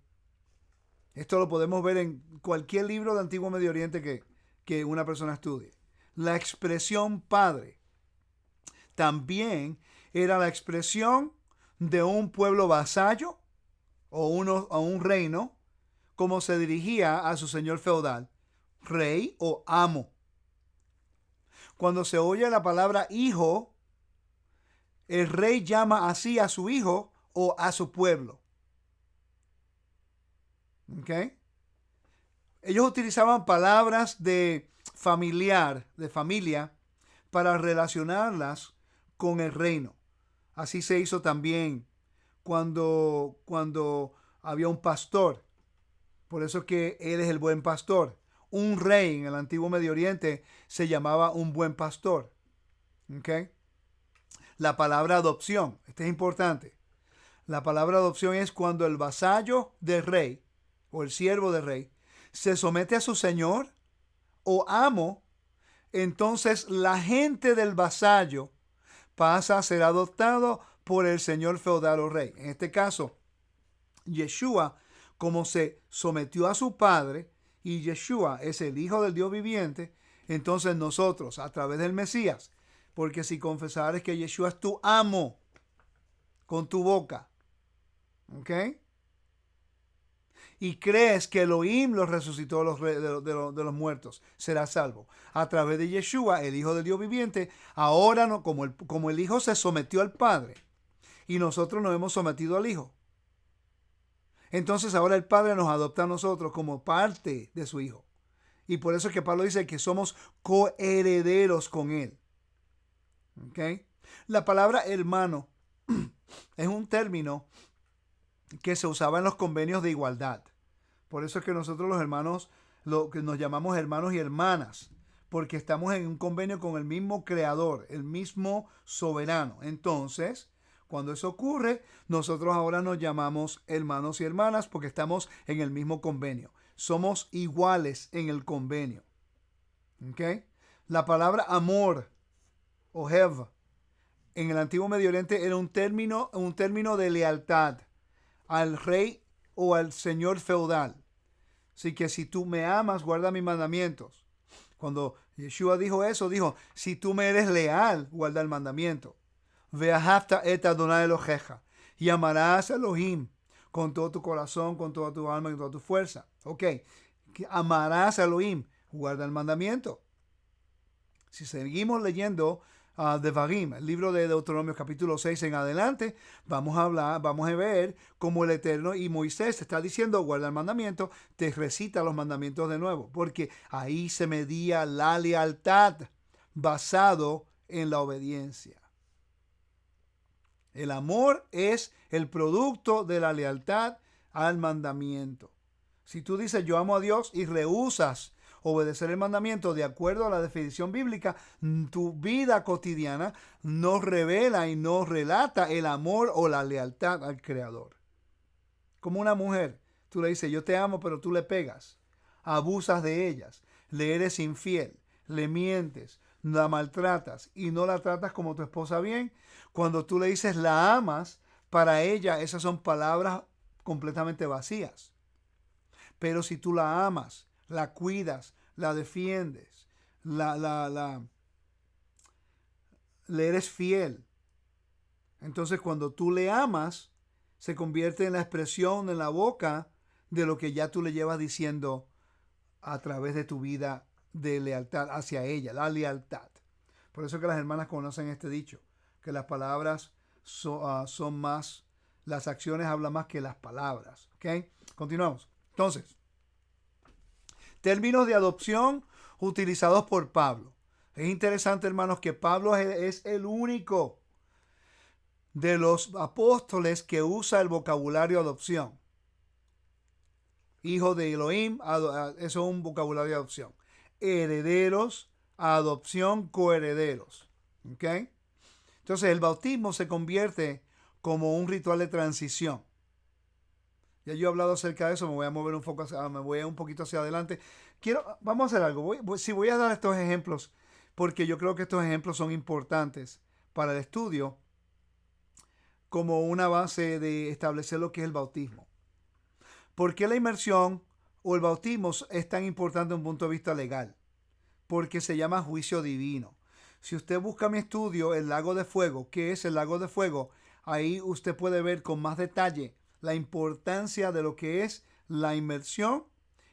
esto lo podemos ver en cualquier libro del Antiguo Medio Oriente que una persona estudie. La expresión padre también era la expresión de un pueblo vasallo o un reino, como se dirigía a su señor feudal, rey o amo. Cuando se oye la palabra hijo, el rey llama así a su hijo o a su pueblo. ¿Ok? Ellos utilizaban palabras de familia, para relacionarlas con el reino. Así se hizo también cuando había un pastor. Por eso que él es el buen pastor. Un rey en el antiguo Medio Oriente se llamaba un buen pastor. ¿Okay? La palabra adopción, esta es importante. La palabra adopción es cuando el vasallo del rey o el siervo del rey se somete a su señor o amo, entonces la gente del vasallo pasa a ser adoptado por el señor feudal o rey. En este caso, Yeshua, como se sometió a su padre, y Yeshua es el Hijo del Dios viviente, entonces nosotros, a través del Mesías, porque si confesares que Yeshua es tu amo con tu boca, ¿ok? Y crees que Elohim los resucitó de los muertos, serás salvo. A través de Yeshua, el Hijo del Dios viviente, ahora no, como el Hijo se sometió al Padre y nosotros nos hemos sometido al Hijo. Entonces ahora el Padre nos adopta a nosotros como parte de su Hijo. Y por eso es que Pablo dice que somos coherederos con Él. ¿Okay? La palabra hermano es un término que se usaba en los convenios de igualdad. Por eso es que nosotros los hermanos, lo que nos llamamos hermanos y hermanas, porque estamos en un convenio con el mismo creador, el mismo soberano. Entonces, cuando eso ocurre, nosotros ahora nos llamamos hermanos y hermanas porque estamos en el mismo convenio. Somos iguales en el convenio. ¿Okay? La palabra amor o hev en el antiguo Medio Oriente era un término de lealtad al rey o al señor feudal. Así que si tú me amas, guarda mis mandamientos. Cuando Yeshua dijo eso, dijo, si tú me eres leal, guarda el mandamiento. Ve'ahavta et Adonai Eloheja. Y amarás a Elohim con todo tu corazón, con toda tu alma y con toda tu fuerza. Ok, amarás a Elohim, guarda el mandamiento. Si seguimos leyendo Devarim, el libro de Deuteronomio capítulo 6 en adelante, vamos a ver cómo el Eterno y Moisés está diciendo, guarda el mandamiento, te recita los mandamientos de nuevo, porque ahí se medía la lealtad basado en la obediencia. El amor es el producto de la lealtad al mandamiento. Si tú dices yo amo a Dios y rehusas obedecer el mandamiento de acuerdo a la definición bíblica, tu vida cotidiana no revela y no relata el amor o la lealtad al Creador. Como una mujer, tú le dices, yo te amo, pero tú le pegas, abusas de ellas, le eres infiel, le mientes, la maltratas y no la tratas como tu esposa bien. Cuando tú le dices la amas, para ella esas son palabras completamente vacías. Pero si tú la amas, la cuidas, la defiendes, le eres fiel, entonces cuando tú le amas, se convierte en la expresión en la boca de lo que ya tú le llevas diciendo a través de tu vida de lealtad hacia ella, la lealtad. Por eso que las hermanas conocen este dicho, que las palabras son más, las acciones hablan más que las palabras. ¿Ok? Continuamos. Entonces, términos de adopción utilizados por Pablo. Es interesante, hermanos, que Pablo es el único de los apóstoles que usa el vocabulario adopción. Hijo de Elohim, eso es un vocabulario de adopción. Herederos, adopción, coherederos. ¿Ok? Entonces el bautismo se convierte como un ritual de transición. Ya yo he hablado acerca de eso, me voy a mover me voy un poquito hacia adelante. Vamos a hacer algo. Voy a dar estos ejemplos, porque yo creo que estos ejemplos son importantes para el estudio, como una base de establecer lo que es el bautismo. ¿Por qué la inmersión o el bautismo es tan importante desde un punto de vista legal? Porque se llama juicio divino. Si usted busca mi estudio, el lago de fuego, ¿qué es el lago de fuego? Ahí usted puede ver con más detalle la importancia de lo que es la inmersión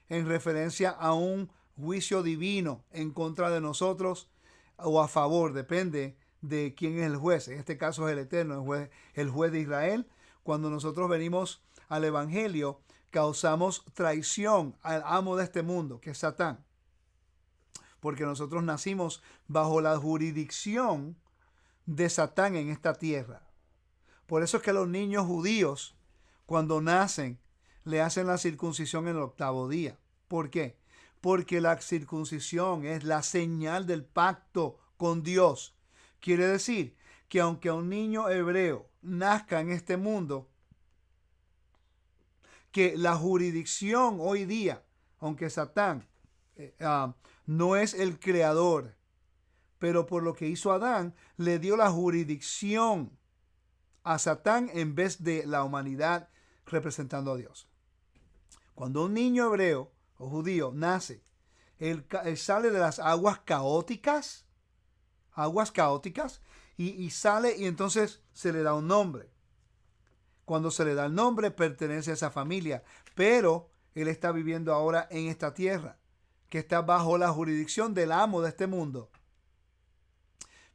en referencia a un juicio divino en contra de nosotros o a favor, depende de quién es el juez. En este caso es el Eterno, el juez de Israel. Cuando nosotros venimos al Evangelio, causamos traición al amo de este mundo, que es Satán. Porque nosotros nacimos bajo la jurisdicción de Satán en esta tierra. Por eso es que los niños judíos, cuando nacen, le hacen la circuncisión en el 8º día. ¿Por qué? Porque la circuncisión es la señal del pacto con Dios. Quiere decir que aunque un niño hebreo nazca en este mundo, que la jurisdicción hoy día, aunque Satán no es el creador, pero por lo que hizo Adán, le dio la jurisdicción a Satán en vez de la humanidad representando a Dios. Cuando un niño hebreo o judío nace, él sale de las aguas caóticas, y sale y entonces se le da un nombre. Cuando se le da el nombre, pertenece a esa familia, pero él está viviendo ahora en esta tierra, que está bajo la jurisdicción del amo de este mundo.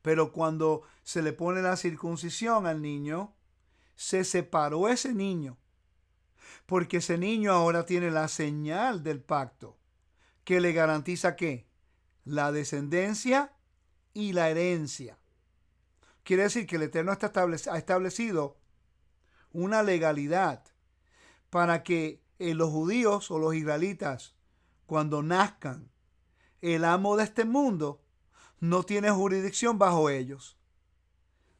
Pero cuando se le pone la circuncisión al niño, se separó ese niño, porque ese niño ahora tiene la señal del pacto, que le garantiza ¿qué? La descendencia y la herencia. Quiere decir que el Eterno ha establecido una legalidad para que los judíos o los israelitas, cuando nazcan, el amo de este mundo no tiene jurisdicción bajo ellos,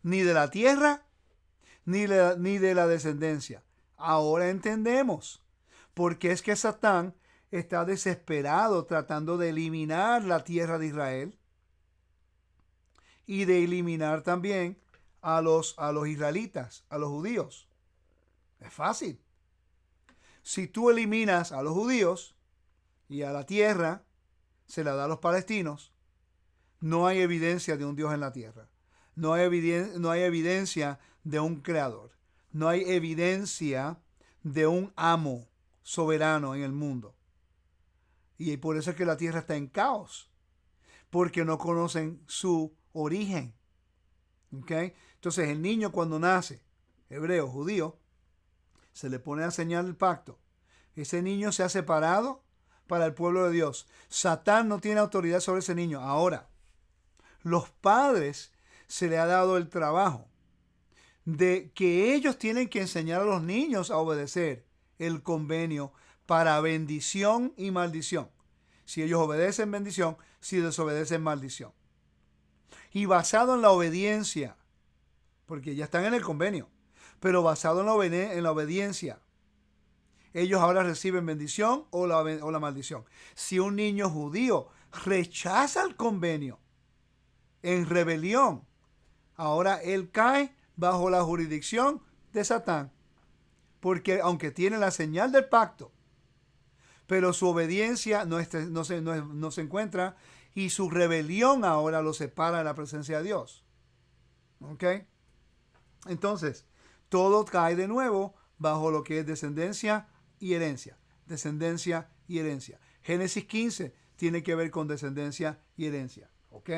ni de la tierra, ni de la descendencia. Ahora entendemos por qué es que Satán está desesperado tratando de eliminar la tierra de Israel y de eliminar también a los israelitas, a los judíos. Es fácil. Si tú eliminas a los judíos y a la tierra se la da a los palestinos, no hay evidencia de un Dios en la tierra. No hay evidencia de un creador. No hay evidencia de un amo soberano en el mundo. Y por eso es que la tierra está en caos. Porque no conocen su origen. ¿Okay? Entonces el niño cuando nace, hebreo, judío, se le pone la señal del pacto. Ese niño se ha separado para el pueblo de Dios. Satán no tiene autoridad sobre ese niño. Ahora, los padres se le ha dado el trabajo de que ellos tienen que enseñar a los niños a obedecer el convenio para bendición y maldición. Si ellos obedecen, bendición. Si desobedecen, maldición. Y basado en la obediencia, porque ya están en el convenio, pero basado en la obediencia, ellos ahora reciben bendición o la maldición. Si un niño judío rechaza el convenio en rebelión, ahora él cae bajo la jurisdicción de Satán. Porque aunque tiene la señal del pacto, pero su obediencia no se encuentra y su rebelión ahora lo separa de la presencia de Dios. ¿Ok? Entonces, todo cae de nuevo bajo lo que es descendencia y herencia. Descendencia y herencia. Génesis 15 tiene que ver con descendencia y herencia. ¿Ok?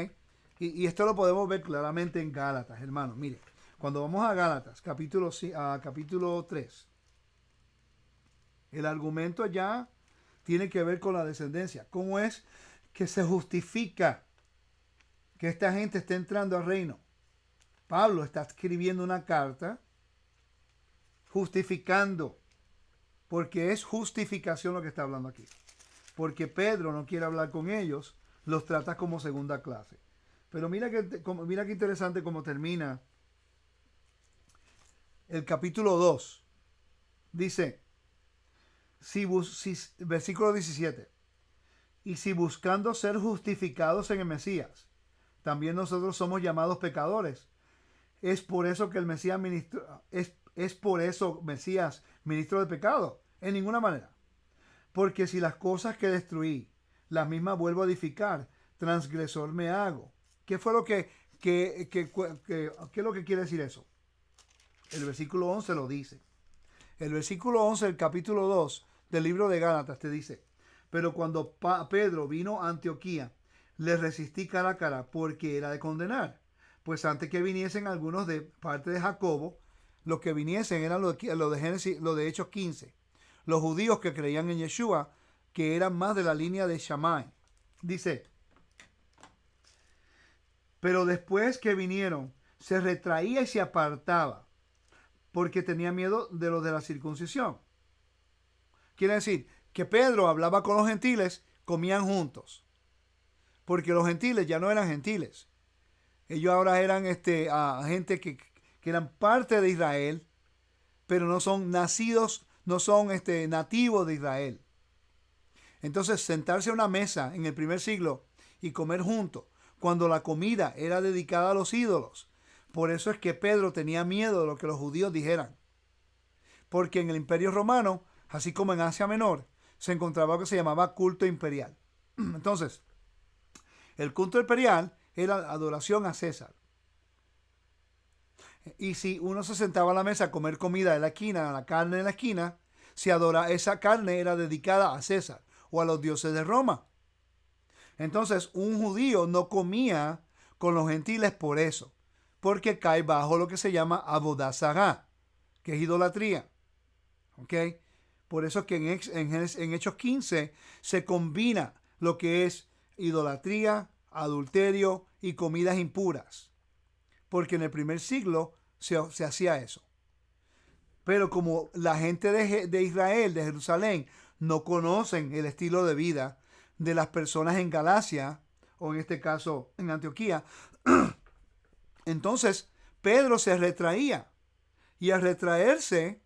Y esto lo podemos ver claramente en Gálatas, hermanos. Mire, cuando vamos a Gálatas, capítulo 3, el argumento ya tiene que ver con la descendencia. ¿Cómo es que se justifica que esta gente esté entrando al reino? Pablo está escribiendo una carta justificando, porque es justificación lo que está hablando aquí. Porque Pedro no quiere hablar con ellos, los trata como segunda clase. Pero mira qué interesante cómo termina el capítulo 2. Dice, versículo 17, y si buscando ser justificados en el Mesías, también nosotros somos llamados pecadores. Es por eso que el Mesías Mesías ministro de pecado. En ninguna manera. Porque si las cosas que destruí, las mismas vuelvo a edificar, transgresor me hago. ¿Qué fue lo qué es lo que quiere decir eso? El versículo 11 lo dice. El versículo 11 del capítulo 2 del libro de Gálatas te dice, pero cuando Pedro vino a Antioquía, le resistí cara a cara porque era de condenar. Pues antes que viniesen algunos de parte de Jacobo, los que viniesen eran lo de Génesis, lo de Hechos 15. Los judíos que creían en Yeshua, que eran más de la línea de Shammai. Dice, pero después que vinieron, se retraía y se apartaba, porque tenía miedo de los de la circuncisión. Quiere decir que Pedro hablaba con los gentiles, comían juntos. Porque los gentiles ya no eran gentiles. Ellos ahora eran gente que eran parte de Israel, pero no son nacidos, no son nativos de Israel. Entonces, sentarse a una mesa en el primer siglo y comer juntos, cuando la comida era dedicada a los ídolos. Por eso es que Pedro tenía miedo de lo que los judíos dijeran. Porque en el Imperio Romano, así como en Asia Menor, se encontraba lo que se llamaba culto imperial. Entonces, el culto imperial era adoración a César. Y si uno se sentaba a la mesa a comer comida de la esquina, la carne de la esquina, esa carne era dedicada a César o a los dioses de Roma. Entonces, un judío no comía con los gentiles por eso, porque cae bajo lo que se llama Avodah Zará, que es idolatría. ¿Ok? Por eso es que en Hechos 15 se combina lo que es idolatría, adulterio y comidas impuras. Porque en el primer siglo se hacía eso. Pero como la gente de Israel, de Jerusalén, no conocen el estilo de vida de las personas en Galacia, o en este caso en Antioquía, entonces Pedro se retraía. Y al retraerse,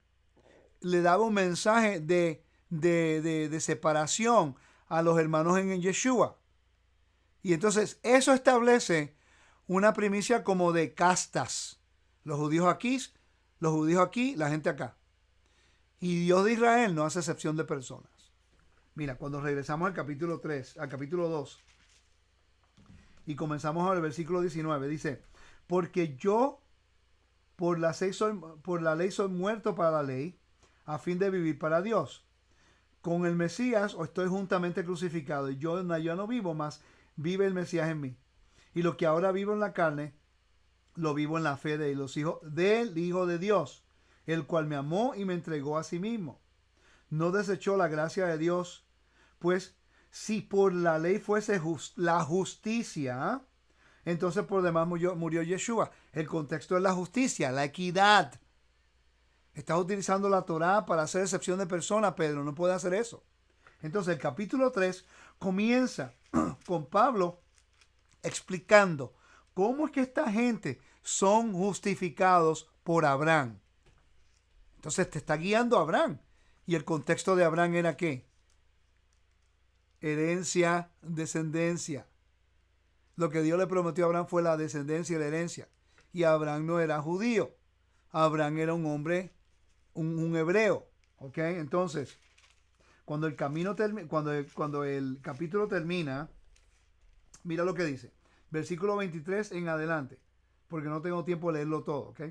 le daba un mensaje de separación a los hermanos en Yeshua. Y entonces eso establece una primicia como de castas. Los judíos aquí, la gente acá. Y Dios de Israel no hace excepción de personas. Mira, cuando regresamos al capítulo 3, al capítulo 2, y comenzamos al versículo 19, dice, porque yo por la ley soy muerto para la ley, a fin de vivir para Dios. Con el Mesías o estoy juntamente crucificado, y yo no vivo más, vive el Mesías en mí. Y lo que ahora vivo en la carne, lo vivo en la fe de los hijos del Hijo de Dios, el cual me amó y me entregó a sí mismo. No desechó la gracia de Dios, pues si por la ley fuese la justicia, entonces por demás murió Yeshua. El contexto es la justicia, la equidad. Estás utilizando la Torá para hacer excepción de personas, Pedro, no puede hacer eso. Entonces el capítulo 3 comienza con Pablo explicando cómo es que esta gente son justificados por Abraham. Entonces te está guiando a Abraham. Y el contexto de Abraham era ¿qué? Herencia, descendencia. Lo que Dios le prometió a Abraham fue la descendencia y la herencia. Y Abraham no era judío. Abraham era un hombre, un hebreo. ¿Ok? Entonces, cuando el capítulo termina, mira lo que dice. Versículo 23 en adelante. Porque no tengo tiempo de leerlo todo. ¿Ok?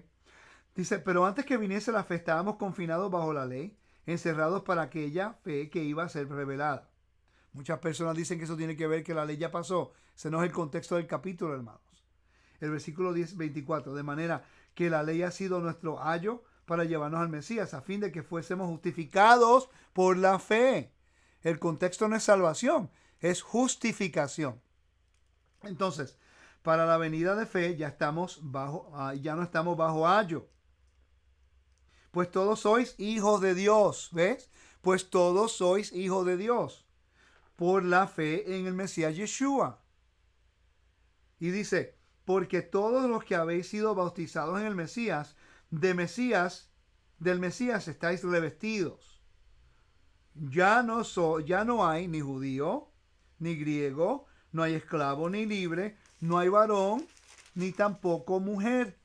Dice, pero antes que viniese la fe estábamos confinados bajo la ley, encerrados para aquella fe que iba a ser revelada. Muchas personas dicen que eso tiene que ver que la ley ya pasó. Ese no es el contexto del capítulo, hermanos. El versículo 24, de manera que la ley ha sido nuestro ayo para llevarnos al Mesías, a fin de que fuésemos justificados por la fe. El contexto no es salvación, es justificación. Entonces, para la venida de fe ya no estamos bajo ayo. Pues todos sois hijos de Dios, ¿ves? Pues todos sois hijos de Dios por la fe en el Mesías Yeshua. Y dice, porque todos los que habéis sido bautizados en el Mesías, del Mesías estáis revestidos. Ya no hay ni judío, ni griego, no hay esclavo ni libre, no hay varón, ni tampoco mujer,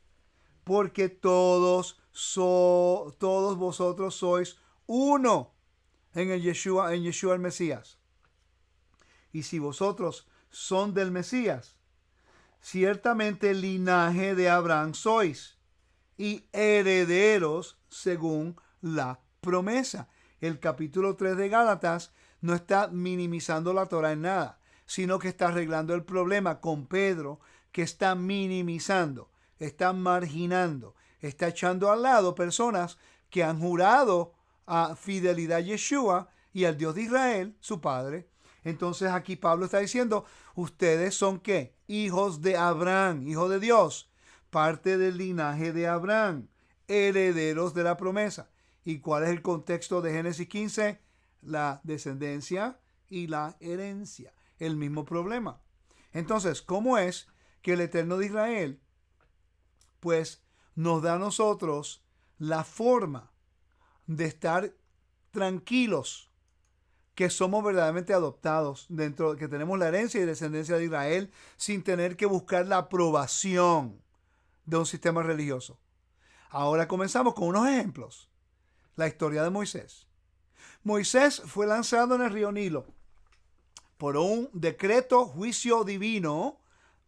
porque todos vosotros sois uno en Yeshua el Mesías. Y si vosotros son del Mesías, ciertamente linaje de Abraham sois y herederos según la promesa. El capítulo 3 de Gálatas no está minimizando la Torah en nada, sino que está arreglando el problema con Pedro, que está minimizando, está marginando, está echando al lado personas que han jurado a fidelidad a Yeshua y al Dios de Israel, su padre. Entonces aquí Pablo está diciendo, ustedes son ¿qué? Hijos de Abraham, hijos de Dios, parte del linaje de Abraham, herederos de la promesa. ¿Y cuál es el contexto de Génesis 15? La descendencia y la herencia. El mismo problema. Entonces, ¿cómo es que el Eterno de Israel, pues, nos da a nosotros la forma de estar tranquilos que somos verdaderamente adoptados dentro, que tenemos la herencia y descendencia de Israel sin tener que buscar la aprobación de un sistema religioso? Ahora comenzamos con unos ejemplos. La historia de Moisés. Moisés fue lanzado en el río Nilo por un decreto juicio divino,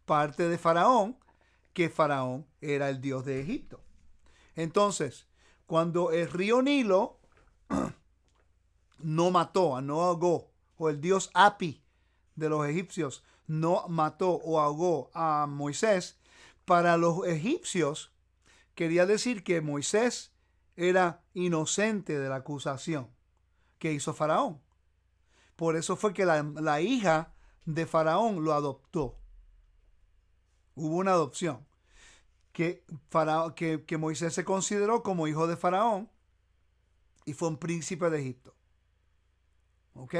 parte de Faraón, que Faraón era el dios de Egipto. Entonces, cuando el río Nilo no mató, no ahogó, o el dios Api de los egipcios no mató o ahogó a Moisés, para los egipcios quería decir que Moisés era inocente de la acusación que hizo Faraón. Por eso fue que la hija de Faraón lo adoptó. Hubo una adopción. Que Moisés se consideró como hijo de Faraón y fue un príncipe de Egipto. ¿Ok?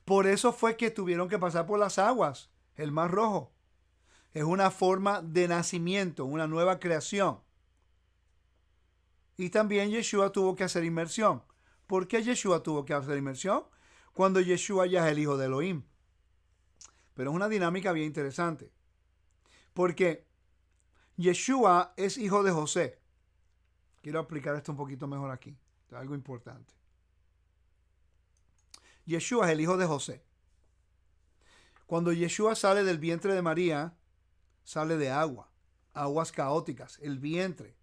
Por eso fue que tuvieron que pasar por las aguas, el Mar Rojo. Es una forma de nacimiento, una nueva creación. Y también Yeshua tuvo que hacer inmersión. ¿Por qué Yeshua tuvo que hacer inmersión? Cuando Yeshua ya es el hijo de Elohim. Pero es una dinámica bien interesante. Porque Yeshua es hijo de José. Quiero aplicar esto un poquito mejor aquí. Es algo importante. Yeshua es el hijo de José. Cuando Yeshua sale del vientre de María, sale de agua. Aguas caóticas. El vientre.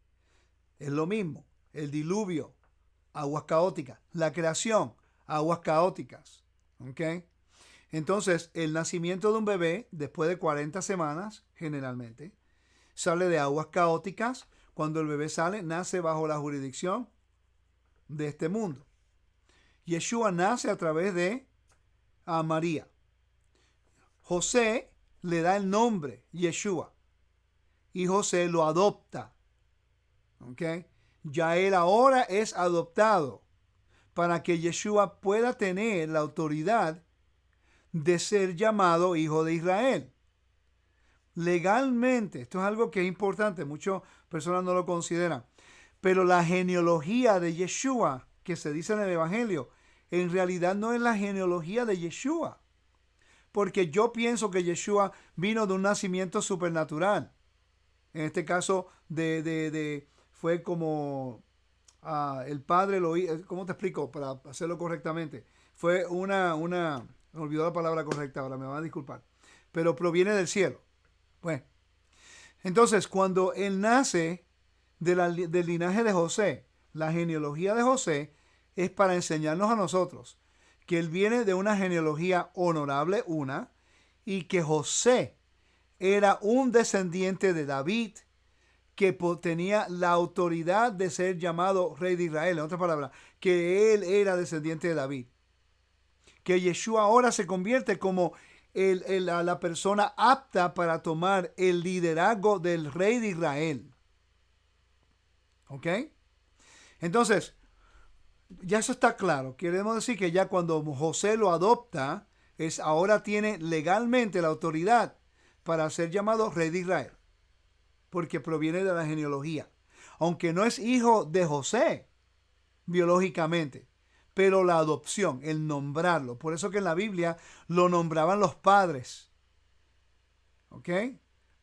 Es lo mismo. El diluvio. Aguas caóticas. La creación. Aguas caóticas. ¿Ok? Entonces, el nacimiento de un bebé, después de 40 semanas, generalmente, sale de aguas caóticas. Cuando el bebé sale, nace bajo la jurisdicción de este mundo. Yeshua nace a través de María. José le da el nombre Yeshua y José lo adopta. ¿Ok? Ya él ahora es adoptado, para que Yeshua pueda tener la autoridad de ser llamado hijo de Israel. Legalmente, esto es algo que es importante, muchas personas no lo consideran, pero la genealogía de Yeshua, que se dice en el Evangelio, en realidad no es la genealogía de Yeshua, porque yo pienso que Yeshua vino de un nacimiento supernatural. En este caso, fue como el padre lo hizo. ¿Cómo te explico? Para hacerlo correctamente. Fue me olvidó la palabra correcta ahora, me van a disculpar. Pero proviene del cielo. Bueno, entonces cuando él nace del linaje de José, la genealogía de José es para enseñarnos a nosotros que él viene de una genealogía honorable, y que José era un descendiente de David que tenía la autoridad de ser llamado rey de Israel. En otras palabras, que él era descendiente de David. Que Yeshua ahora se convierte como la persona apta para tomar el liderazgo del rey de Israel. ¿Ok? Entonces, ya eso está claro. Queremos decir que ya cuando José lo adopta, ahora tiene legalmente la autoridad para ser llamado rey de Israel, porque proviene de la genealogía. Aunque no es hijo de José biológicamente, pero la adopción, el nombrarlo. Por eso que en la Biblia lo nombraban los padres. ¿Ok?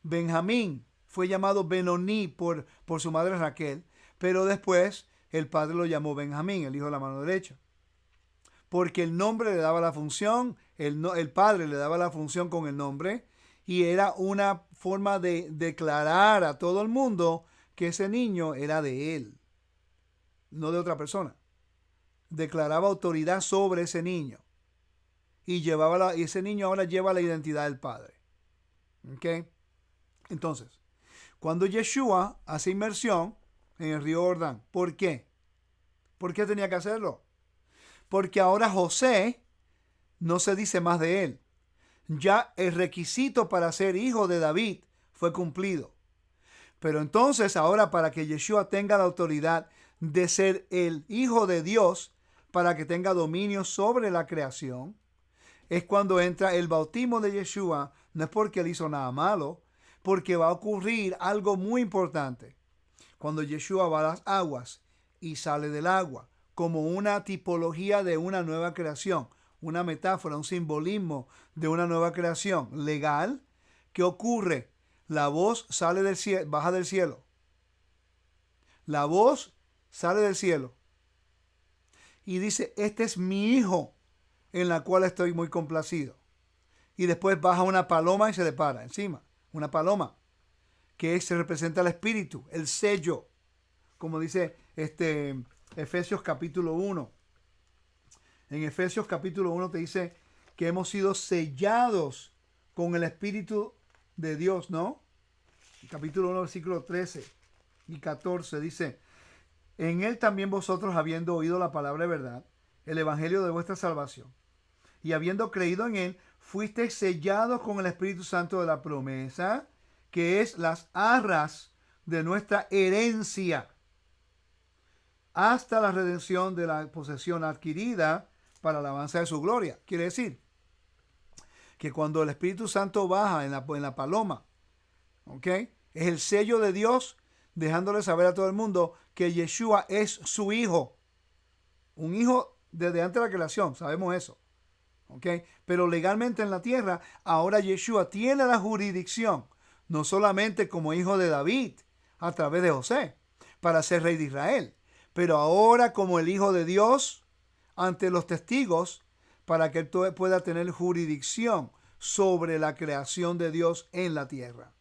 Benjamín fue llamado Benoní por su madre Raquel, pero después el padre lo llamó Benjamín, el hijo de la mano derecha. Porque el nombre le daba la función, el padre le daba la función con el nombre, y era una forma de declarar a todo el mundo que ese niño era de él, no de otra persona. Declaraba autoridad sobre ese niño. Y ese niño ahora lleva la identidad del padre. ¿Ok? Entonces, cuando Yeshua hace inmersión en el río Jordán, ¿por qué? ¿Por qué tenía que hacerlo? Porque ahora José no se dice más de él. Ya el requisito para ser hijo de David fue cumplido. Pero entonces ahora, para que Yeshua tenga la autoridad de ser el hijo de Dios, para que tenga dominio sobre la creación, es cuando entra el bautismo de Yeshua. No es porque él hizo nada malo, porque va a ocurrir algo muy importante. Cuando Yeshua va a las aguas y sale del agua, como una tipología de una nueva creación, una metáfora, un simbolismo de una nueva creación legal. ¿Qué ocurre? La voz sale del cielo, baja del cielo. La voz sale del cielo y dice: este es mi hijo, en la cual estoy muy complacido. Y después baja una paloma y se le para encima. Una paloma que se representa al Espíritu, el sello, como dice Efesios capítulo 1. En Efesios capítulo 1 te dice que hemos sido sellados con el Espíritu de Dios, ¿no? Capítulo 1, versículo 13 y 14 dice: en él también vosotros, habiendo oído la palabra de verdad, el evangelio de vuestra salvación, y habiendo creído en él, fuisteis sellados con el Espíritu Santo de la promesa, que es las arras de nuestra herencia, hasta la redención de la posesión adquirida para la alabanza de su gloria. Quiere decir que cuando el Espíritu Santo baja en la paloma, ¿ok?, es el sello de Dios, dejándole saber a todo el mundo que Yeshua es su hijo. Un hijo desde antes de la creación, sabemos eso. ¿Ok? Pero legalmente en la tierra, ahora Yeshua tiene la jurisdicción, no solamente como hijo de David, a través de José, para ser rey de Israel, pero ahora como el hijo de Dios ante los testigos, para que él pueda tener jurisdicción sobre la creación de Dios en la tierra.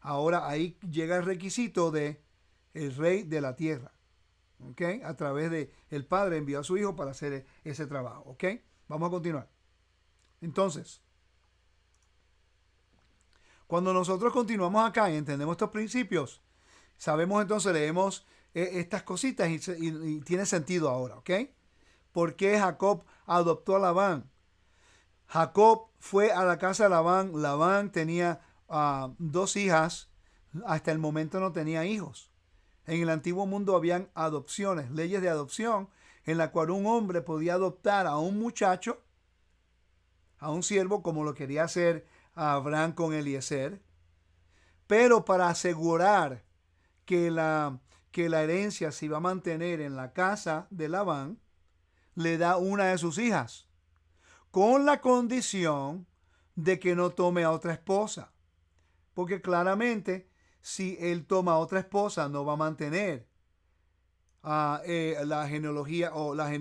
Ahora ahí llega el requisito de el rey de la tierra. ¿Ok? A través de el Padre envió a su hijo para hacer ese trabajo. ¿Ok? Vamos a continuar. Entonces, cuando nosotros continuamos acá y entendemos estos principios, sabemos entonces, leemos estas cositas y tiene sentido ahora. ¿Ok? ¿Por qué Jacob adoptó a Labán? Jacob fue a la casa de Labán. Labán tenía 2 hijas. Hasta el momento no tenía hijos. En el antiguo mundo habían adopciones, leyes de adopción, en la cual un hombre podía adoptar a un muchacho, a un siervo, como lo quería hacer a Abraham con Eliezer, pero para asegurar que la herencia se iba a mantener en la casa de Labán, le da una de sus hijas, con la condición de que no tome a otra esposa. Porque claramente, si él toma a otra esposa, no va a mantener la genealogía o la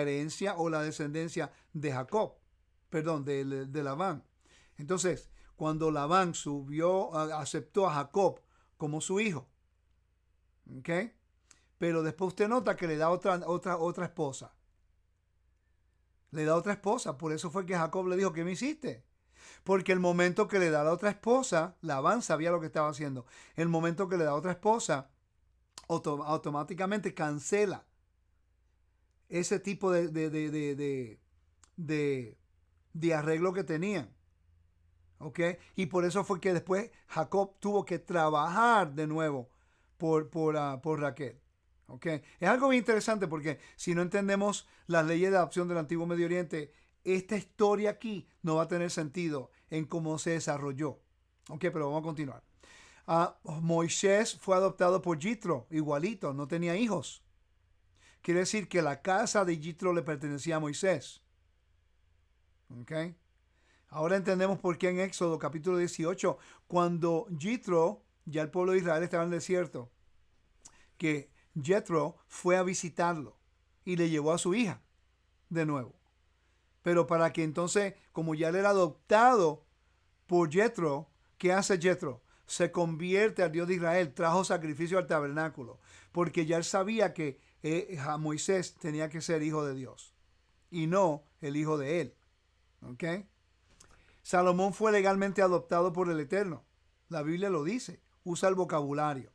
herencia o la descendencia de Jacob, perdón, de Labán. Entonces, cuando Labán aceptó a Jacob como su hijo, ¿ok? Pero después usted nota que le da otra esposa. Le da otra esposa. Por eso fue que Jacob le dijo, ¿qué me hiciste? Porque el momento que le da la otra esposa, Labán sabía lo que estaba haciendo. El momento que le da otra esposa, automáticamente cancela ese tipo de arreglo que tenían. ¿Ok? Y por eso fue que después Jacob tuvo que trabajar de nuevo por Raquel. ¿Okay? Es algo muy interesante porque si no entendemos las leyes de adopción del Antiguo Medio Oriente, esta historia aquí no va a tener sentido en cómo se desarrolló. Ok, pero vamos a continuar. Moisés fue adoptado por Jitro, igualito, no tenía hijos. Quiere decir que la casa de Jitro le pertenecía a Moisés. Ok. Ahora entendemos por qué en Éxodo capítulo 18, cuando Jitro, ya el pueblo de Israel estaba en el desierto, que Jethro fue a visitarlo y le llevó a su hija de nuevo. Pero para que entonces, como ya él era adoptado por Jethro, ¿qué hace Jethro? Se convierte al Dios de Israel, trajo sacrificio al tabernáculo, porque ya él sabía que Moisés tenía que ser hijo de Dios y no el hijo de él. ¿Ok? Salomón fue legalmente adoptado por el Eterno. La Biblia lo dice. Usa el vocabulario.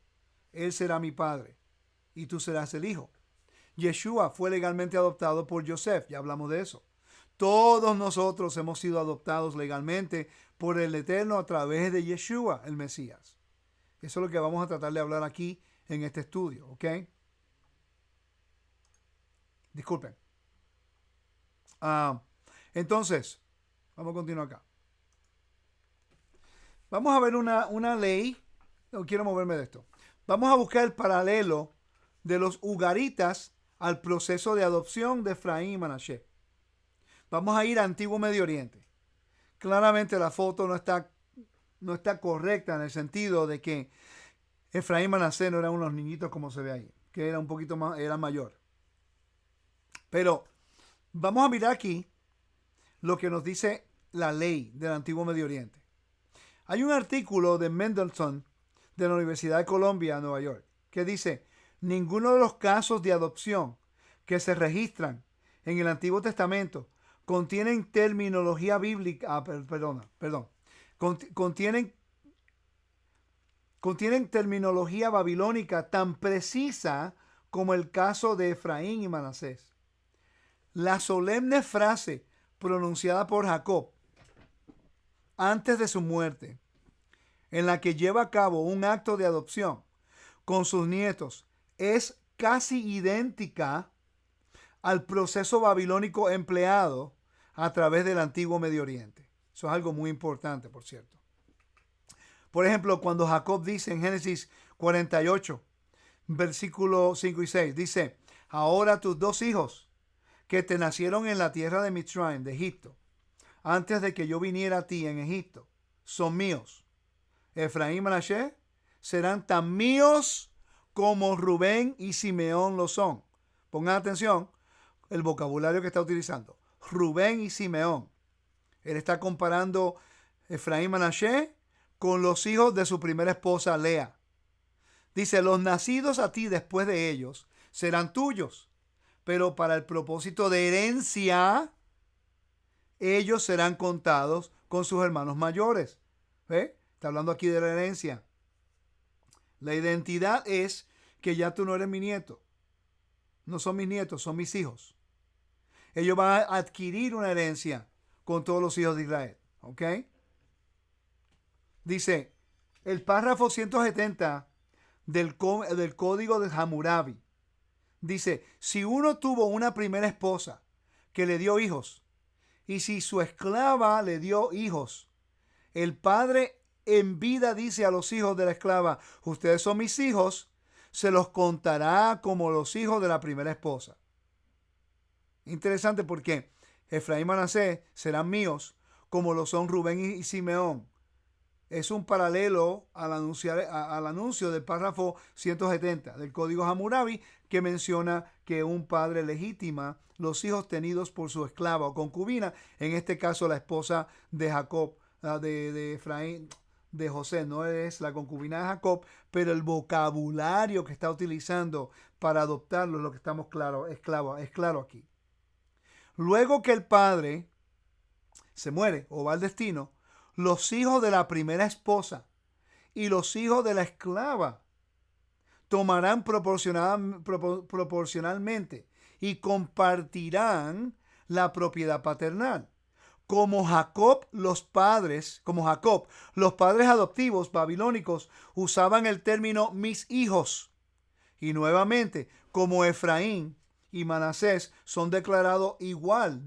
Él será mi padre y tú serás el hijo. Yeshua fue legalmente adoptado por Joseph, ya hablamos de eso. Todos nosotros hemos sido adoptados legalmente por el Eterno a través de Yeshua, el Mesías. Eso es lo que vamos a tratar de hablar aquí en este estudio, ¿ok? Disculpen. Entonces, vamos a continuar acá. Vamos a ver una ley. No quiero moverme de esto. Vamos a buscar el paralelo de los ugaritas al proceso de adopción de Efraín y Manasés. Vamos a ir a Antiguo Medio Oriente. Claramente la foto no está correcta en el sentido de que Efraín y Manasés no eran unos niñitos como se ve ahí, que era un poquito más, era mayor. Pero vamos a mirar aquí lo que nos dice la ley del Antiguo Medio Oriente. Hay un artículo de Mendelssohn de la Universidad de Columbia, Nueva York, que dice: ninguno de los casos de adopción que se registran en el Antiguo Testamento contienen terminología bíblica, contienen terminología babilónica tan precisa como el caso de Efraín y Manasés. La solemne frase pronunciada por Jacob antes de su muerte, en la que lleva a cabo un acto de adopción con sus nietos, es casi idéntica al proceso babilónico empleado a través del Antiguo Medio Oriente. Eso es algo muy importante, por cierto. Por ejemplo, cuando Jacob dice en Génesis 48, versículos 5 y 6, dice: ahora tus dos hijos que te nacieron en la tierra de Mitzrayim, de Egipto, antes de que yo viniera a ti en Egipto, son míos. Efraín y Manasés serán tan míos como Rubén y Simeón lo son. Pongan atención el vocabulario que está utilizando. Rubén y Simeón. Él está comparando Efraín y Manasés con los hijos de su primera esposa Lea. Dice: los nacidos a ti después de ellos serán tuyos, pero para el propósito de herencia, ellos serán contados con sus hermanos mayores. ¿Ve? Está hablando aquí de la herencia. La identidad es que ya tú no eres mi nieto. No son mis nietos, son mis hijos. Ellos van a adquirir una herencia con todos los hijos de Israel. ¿Ok? Dice el párrafo 170 del Código de Hammurabi. Dice, si uno tuvo una primera esposa que le dio hijos, y si su esclava le dio hijos, el padre en vida dice a los hijos de la esclava, ustedes son mis hijos, se los contará como los hijos de la primera esposa. Interesante porque Efraín y Manasés serán míos, como lo son Rubén y Simeón. Es un paralelo al anuncio del párrafo 170 del Código Hammurabi, que menciona que un padre legitima los hijos tenidos por su esclava o concubina, en este caso la esposa de Jacob, de Efraín, de José, no es la concubina de Jacob, pero el vocabulario que está utilizando para adoptarlo es lo que estamos es claro aquí. Luego que el padre se muere o va al destino, los hijos de la primera esposa y los hijos de la esclava tomarán proporcionalmente y compartirán la propiedad paternal. Como Jacob, los padres adoptivos babilónicos usaban el término mis hijos. Y nuevamente, como Efraín y Manasés son declarados igual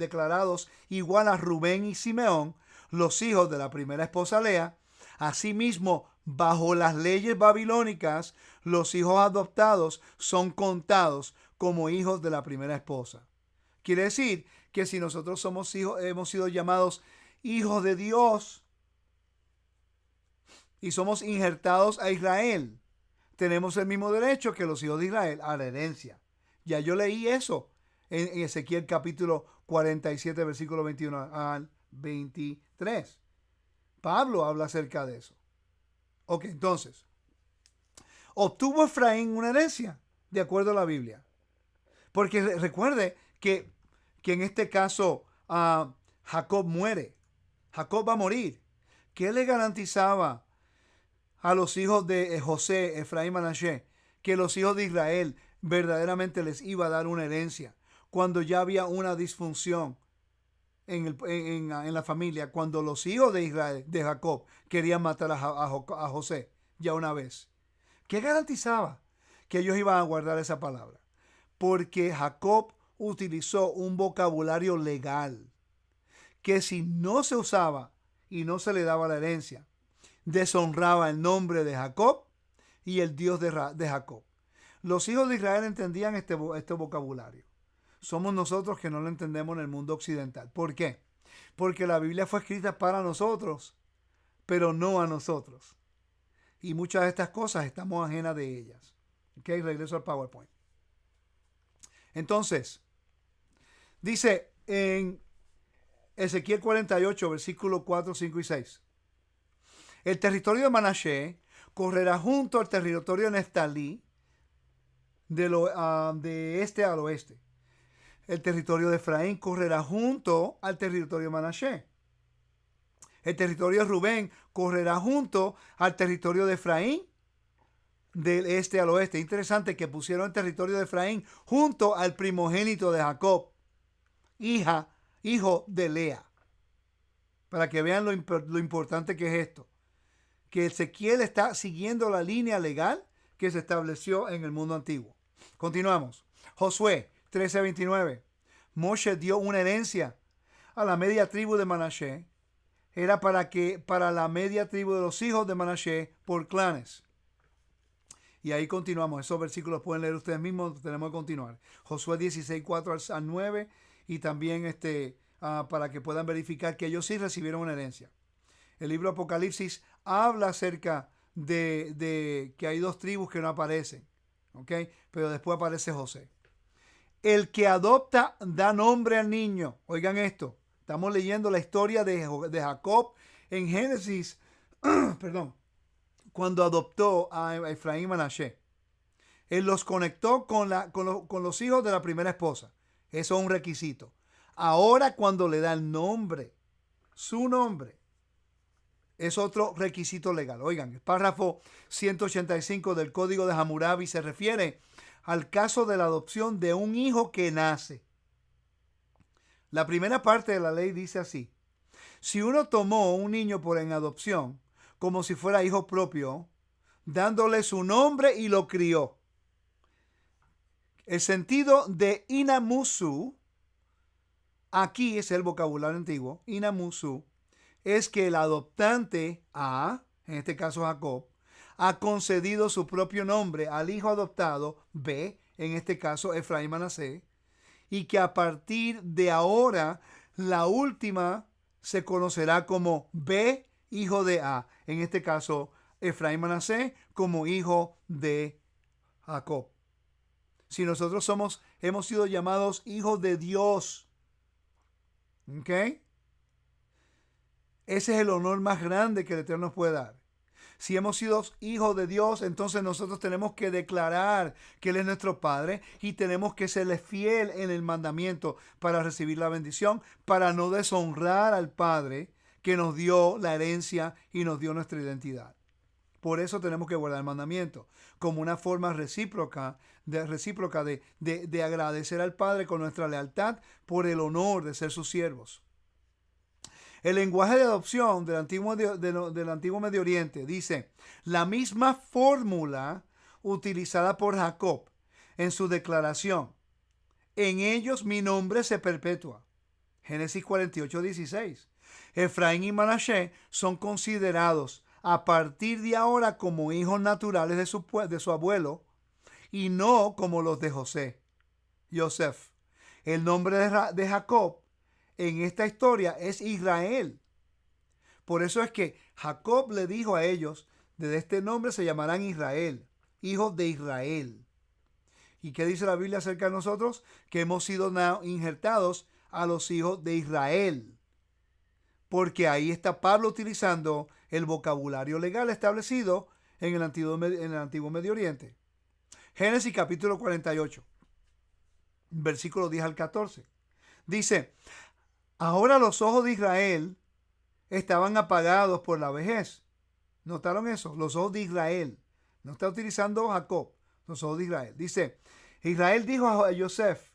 a Rubén y Simeón, los hijos de la primera esposa Lea, asimismo, bajo las leyes babilónicas, los hijos adoptados son contados como hijos de la primera esposa. Quiere decir que si nosotros somos hijos, hemos sido llamados hijos de Dios y somos injertados a Israel, tenemos el mismo derecho que los hijos de Israel a la herencia. Ya yo leí eso en Ezequiel capítulo 47, versículo 21 al 23. Pablo habla acerca de eso. Ok, entonces, obtuvo Efraín una herencia, de acuerdo a la Biblia. Porque recuerde que en este caso Jacob muere. Jacob va a morir. ¿Qué le garantizaba a los hijos de José, Efraín y Manasés que los hijos de Israel verdaderamente les iba a dar una herencia cuando ya había una disfunción en la familia, cuando los hijos de Israel, de Jacob, querían matar a José ya una vez? ¿Qué garantizaba que ellos iban a guardar esa palabra? Porque Jacob utilizó un vocabulario legal que si no se usaba y no se le daba la herencia, deshonraba el nombre de Jacob y el Dios de Jacob. Los hijos de Israel entendían este vocabulario. Somos nosotros que no lo entendemos en el mundo occidental. ¿Por qué? Porque la Biblia fue escrita para nosotros, pero no a nosotros. Y muchas de estas cosas estamos ajenas de ellas. Ok, regreso al PowerPoint. Entonces, dice en Ezequiel 48, versículos 4, 5 y 6. El territorio de Manasés correrá junto al territorio de Neftalí de este al oeste. El territorio de Efraín correrá junto al territorio de Manasés. El territorio de Rubén correrá junto al territorio de Efraín del este al oeste. Interesante que pusieron el territorio de Efraín junto al primogénito de Jacob, hijo de Lea. Para que vean lo importante que es esto. Que Ezequiel está siguiendo la línea legal que se estableció en el mundo antiguo. Continuamos. Josué 13:29. Moshe dio una herencia a la media tribu de Manasés. Era para la media tribu de los hijos de Manasés por clanes. Y ahí continuamos. Esos versículos pueden leer ustedes mismos. Tenemos que continuar. Josué 16:4 al 9. Y también para que puedan verificar que ellos sí recibieron una herencia. El libro Apocalipsis habla acerca de que hay dos tribus que no aparecen. ¿Ok? Pero después aparece José. El que adopta da nombre al niño. Oigan esto. Estamos leyendo la historia de Jacob en Génesis. Perdón. Cuando adoptó a Efraín y Manasés. Él los conectó con los hijos de la primera esposa. Eso es un requisito. Ahora cuando le da el nombre, su nombre, es otro requisito legal. Oigan, el párrafo 185 del Código de Hammurabi se refiere al caso de la adopción de un hijo que nace. La primera parte de la ley dice así: si uno tomó un niño en adopción, como si fuera hijo propio, dándole su nombre y lo crió. El sentido de inamusu, aquí es el vocabulario antiguo, inamusu, es que el adoptante A, en este caso Jacob, ha concedido su propio nombre al hijo adoptado B, en este caso Efraín Manasés, y que a partir de ahora la última se conocerá como B, hijo de A, en este caso Efraín Manasés como hijo de Jacob. Si nosotros hemos sido llamados hijos de Dios, ¿ok? Ese es el honor más grande que el Eterno nos puede dar. Si hemos sido hijos de Dios, entonces nosotros tenemos que declarar que Él es nuestro Padre y tenemos que serle fiel en el mandamiento para recibir la bendición, para no deshonrar al Padre que nos dio la herencia y nos dio nuestra identidad. Por eso tenemos que guardar el mandamiento, como una forma recíproca de agradecer al Padre con nuestra lealtad por el honor de ser sus siervos. El lenguaje de adopción del antiguo Medio Oriente dice la misma fórmula utilizada por Jacob en su declaración. En ellos mi nombre se perpetúa. Génesis 48:16. Efraín y Manasés son considerados a partir de ahora como hijos naturales de su abuelo y no como los de Joseph. El nombre de Jacob en esta historia es Israel. Por eso es que Jacob le dijo a ellos, desde este nombre se llamarán Israel, hijos de Israel. ¿Y qué dice la Biblia acerca de nosotros? Que hemos sido injertados a los hijos de Israel. Porque ahí está Pablo utilizando el vocabulario legal establecido en el antiguo Medio Oriente. Génesis capítulo 48, versículo 10 al 14. Dice, ahora los ojos de Israel estaban apagados por la vejez. ¿Notaron eso? Los ojos de Israel. No está utilizando Jacob, los ojos de Israel. Dice, Israel dijo a Joseph,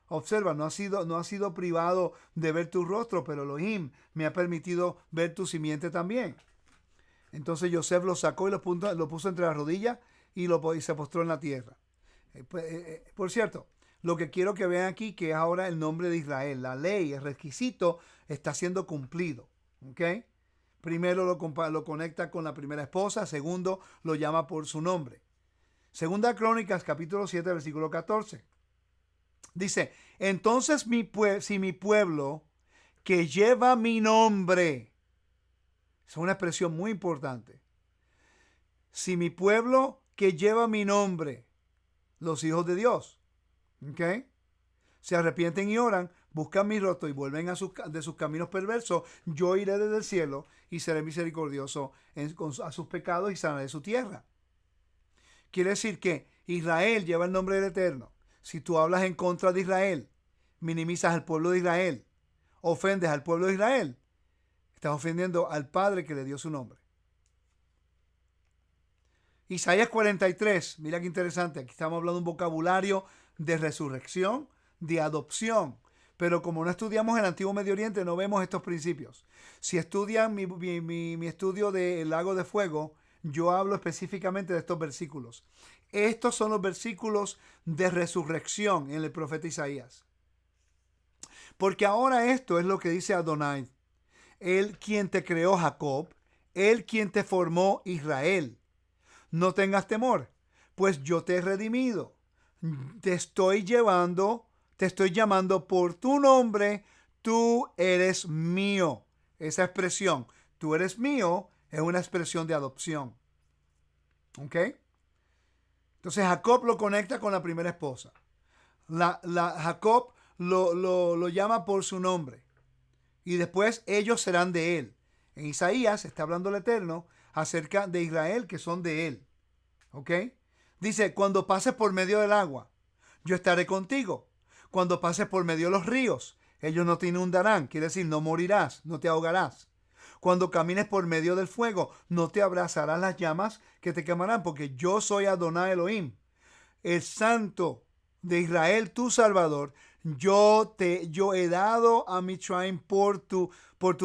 observa, no ha sido privado de ver tu rostro, pero Elohim me ha permitido ver tu simiente también. Entonces Joseph lo sacó y lo puso entre las rodillas y se postró en la tierra. Por cierto, lo que quiero que vean aquí, que es ahora el nombre de Israel. La ley, el requisito, está siendo cumplido. ¿Ok? Primero lo conecta con la primera esposa. Segundo, lo llama por su nombre. Segunda Crónicas, capítulo 7, versículo 14. Dice, entonces si mi pueblo que lleva mi nombre, es una expresión muy importante. Si mi pueblo que lleva mi nombre, los hijos de Dios, ¿ok?, se arrepienten y oran, buscan mi rostro y vuelven de sus caminos perversos, yo iré desde el cielo y seré misericordioso a sus pecados y sanaré su tierra. Quiere decir que Israel lleva el nombre del Eterno. Si tú hablas en contra de Israel, minimizas al pueblo de Israel, ofendes al pueblo de Israel, estás ofendiendo al Padre que le dio su nombre. Isaías 43, mira qué interesante, aquí estamos hablando de un vocabulario de resurrección, de adopción, pero como no estudiamos el Antiguo Medio Oriente, no vemos estos principios. Si estudian mi estudio del Lago de Fuego, yo hablo específicamente de estos versículos. Estos son los versículos de resurrección en el profeta Isaías. Porque ahora esto es lo que dice Adonai. Él quien te creó Jacob, Él quien te formó Israel. No tengas temor, pues yo te he redimido. Te estoy llamando por tu nombre, tú eres mío. Esa expresión, tú eres mío, es una expresión de adopción. ¿Ok? Entonces Jacob lo conecta con la primera esposa. Jacob lo llama por su nombre. Y después ellos serán de él. En Isaías está hablando el Eterno acerca de Israel, que son de él. ¿Ok? Dice, cuando pases por medio del agua, yo estaré contigo. Cuando pases por medio de los ríos, ellos no te inundarán. Quiere decir, no morirás, no te ahogarás. Cuando camines por medio del fuego, no te abrazarán las llamas que te quemarán, porque yo soy Adonai Elohim, el Santo de Israel, tu Salvador. Yo he dado a Mitzrayim por tu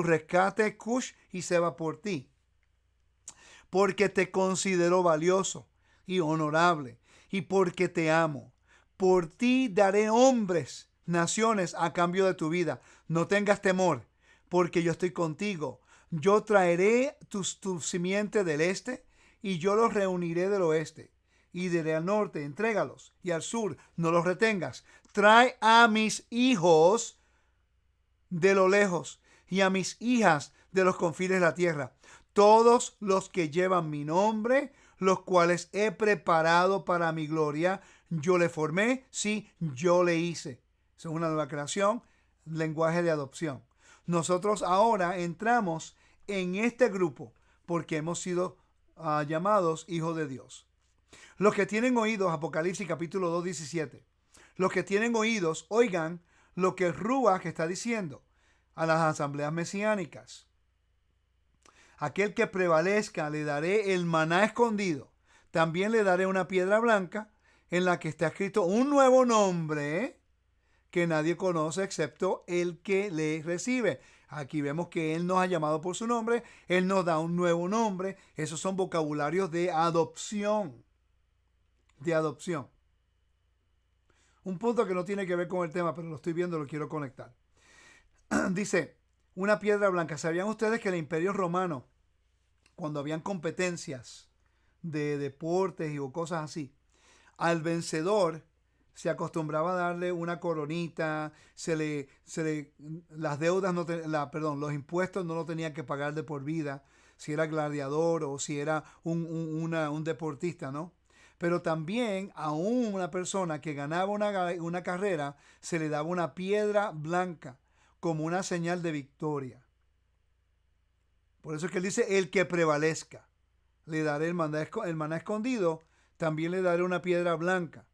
rescate, Cush y Seba por ti, porque te considero valioso y honorable, y porque te amo, Por ti daré hombres, naciones a cambio de tu vida. No tengas temor, porque yo estoy contigo. Yo traeré tu simiente del este y yo los reuniré del oeste. Y diré al norte, entrégalos, y al sur, no los retengas. Trae a mis hijos de lo lejos y a mis hijas de los confines de la tierra. Todos los que llevan mi nombre, los cuales he preparado para mi gloria, yo le formé, sí, yo le hice. Esa es una nueva creación, lenguaje de adopción. Nosotros ahora entramos en este grupo porque hemos sido llamados hijos de Dios. Los que tienen oídos, Apocalipsis capítulo 2, 17. Los que tienen oídos, oigan lo que Ruach está diciendo a las asambleas mesiánicas. Aquel que prevalezca le daré el maná escondido. También le daré una piedra blanca en la que está escrito un nuevo nombre que nadie conoce excepto el que le recibe. Aquí vemos que Él nos ha llamado por su nombre. Él nos da un nuevo nombre. Esos son vocabularios de adopción. De adopción. Un punto que no tiene que ver con el tema, pero lo estoy viendo, lo quiero conectar. Dice, una piedra blanca. ¿Sabían ustedes que el Imperio Romano, cuando habían competencias de deportes o cosas así, al vencedor se acostumbraba a darle una coronita, las deudas los impuestos no lo tenían que pagar de por vida, si era gladiador o si era un deportista, ¿no? Pero también a una persona que ganaba una carrera se le daba una piedra blanca como una señal de victoria. Por eso es que él dice, el que prevalezca. Le daré el maná escondido, también le daré una piedra blanca.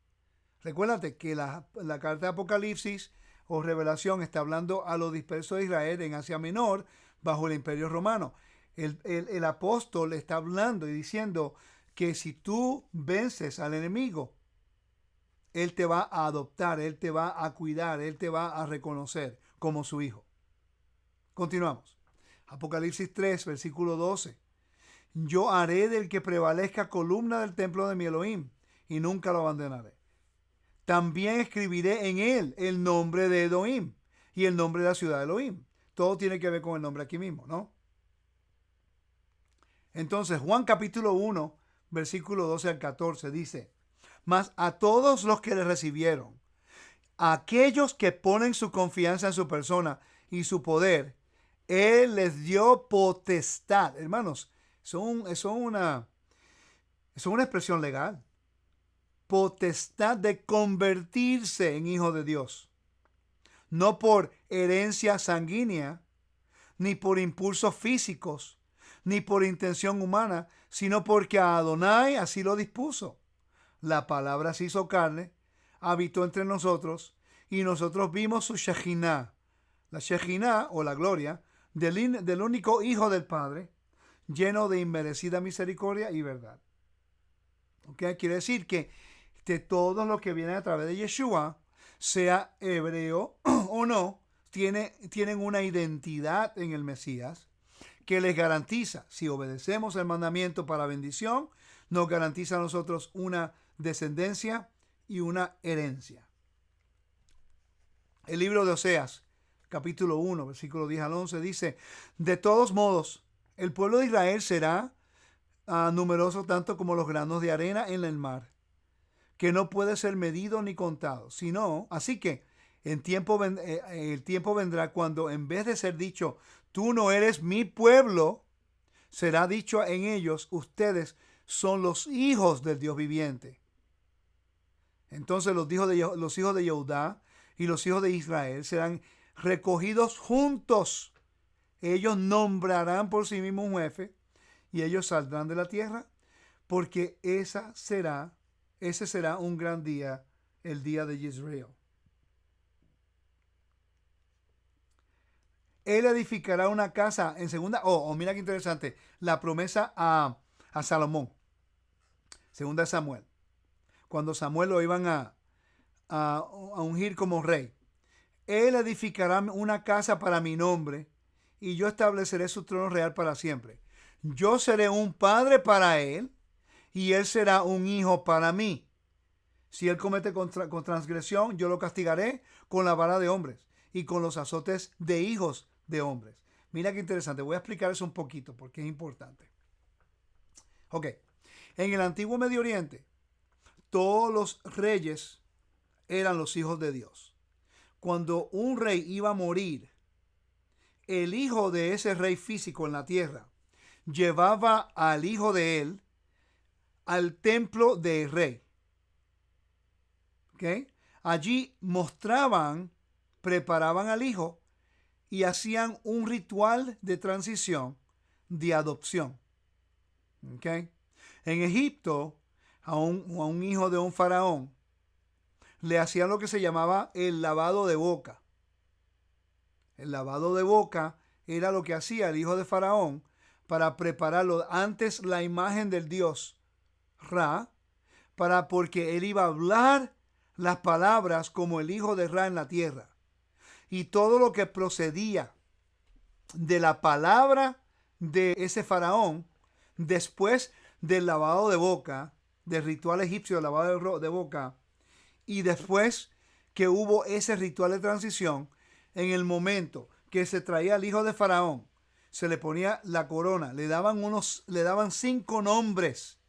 Recuérdate que la carta de Apocalipsis o Revelación está hablando a los dispersos de Israel en Asia Menor bajo el Imperio Romano. El apóstol está hablando y diciendo que si tú vences al enemigo, Él te va a adoptar, Él te va a cuidar, Él te va a reconocer como su hijo. Continuamos. Apocalipsis 3, versículo 12. Yo haré del que prevalezca columna del templo de mi Elohim y nunca lo abandonaré. También escribiré en él el nombre de Elohim y el nombre de la ciudad de Elohim. Todo tiene que ver con el nombre aquí mismo, ¿no? Entonces, Juan capítulo 1, versículo 12 al 14 dice, mas a todos los que le recibieron, a aquellos que ponen su confianza en su persona y su poder, Él les dio potestad. Hermanos, eso es una expresión legal. Potestad de convertirse en hijo de Dios. No por herencia sanguínea, ni por impulsos físicos, ni por intención humana, sino porque a Adonai así lo dispuso. La palabra se hizo carne, habitó entre nosotros, y nosotros vimos su Shekinah. La Shekinah, o la gloria, del único Hijo del Padre, lleno de inmerecida misericordia y verdad. ¿Okay? Quiere decir que de todos los que vienen a través de Yeshua, sea hebreo o no, tienen una identidad en el Mesías que les garantiza, si obedecemos el mandamiento para bendición, nos garantiza a nosotros una descendencia y una herencia. El libro de Oseas, capítulo 1, versículo 10 al 11, dice, de todos modos, el pueblo de Israel será numeroso tanto como los granos de arena en el mar, que no puede ser medido ni contado, sino, así que el tiempo vendrá cuando en vez de ser dicho, tú no eres mi pueblo, será dicho en ellos, ustedes son los hijos del Dios viviente. Entonces los hijos de Judá y los hijos de Israel serán recogidos juntos. Ellos nombrarán por sí mismos un jefe y ellos saldrán de la tierra, porque ese será un gran día, el día de Israel. Él edificará una casa en segunda. Mira qué interesante. La promesa a Salomón. Segunda de Samuel. Cuando Samuel lo iban a ungir como rey. Él edificará una casa para mi nombre y yo estableceré su trono real para siempre. Yo seré un padre para él y él será un hijo para mí. Si él comete con transgresión, yo lo castigaré con la vara de hombres y con los azotes de hijos de hombres. Mira qué interesante. Voy a explicar eso un poquito porque es importante. Ok. En el antiguo Medio Oriente, todos los reyes eran los hijos de Dios. Cuando un rey iba a morir, el hijo de ese rey físico en la tierra llevaba al hijo de él al templo del rey. ¿Okay? Allí mostraban, preparaban al hijo y hacían un ritual de transición de adopción. ¿Okay? En Egipto, a un hijo de un faraón le hacían lo que se llamaba el lavado de boca. El lavado de boca era lo que hacía el hijo de faraón para prepararlo antes la imagen del dios Ra, porque él iba a hablar las palabras como el hijo de Ra en la tierra. Y todo lo que procedía de la palabra de ese faraón, después del lavado de boca, del ritual egipcio del lavado de boca, y después que hubo ese ritual de transición, en el momento que se traía al hijo de faraón, se le ponía la corona, le daban 5 nombres.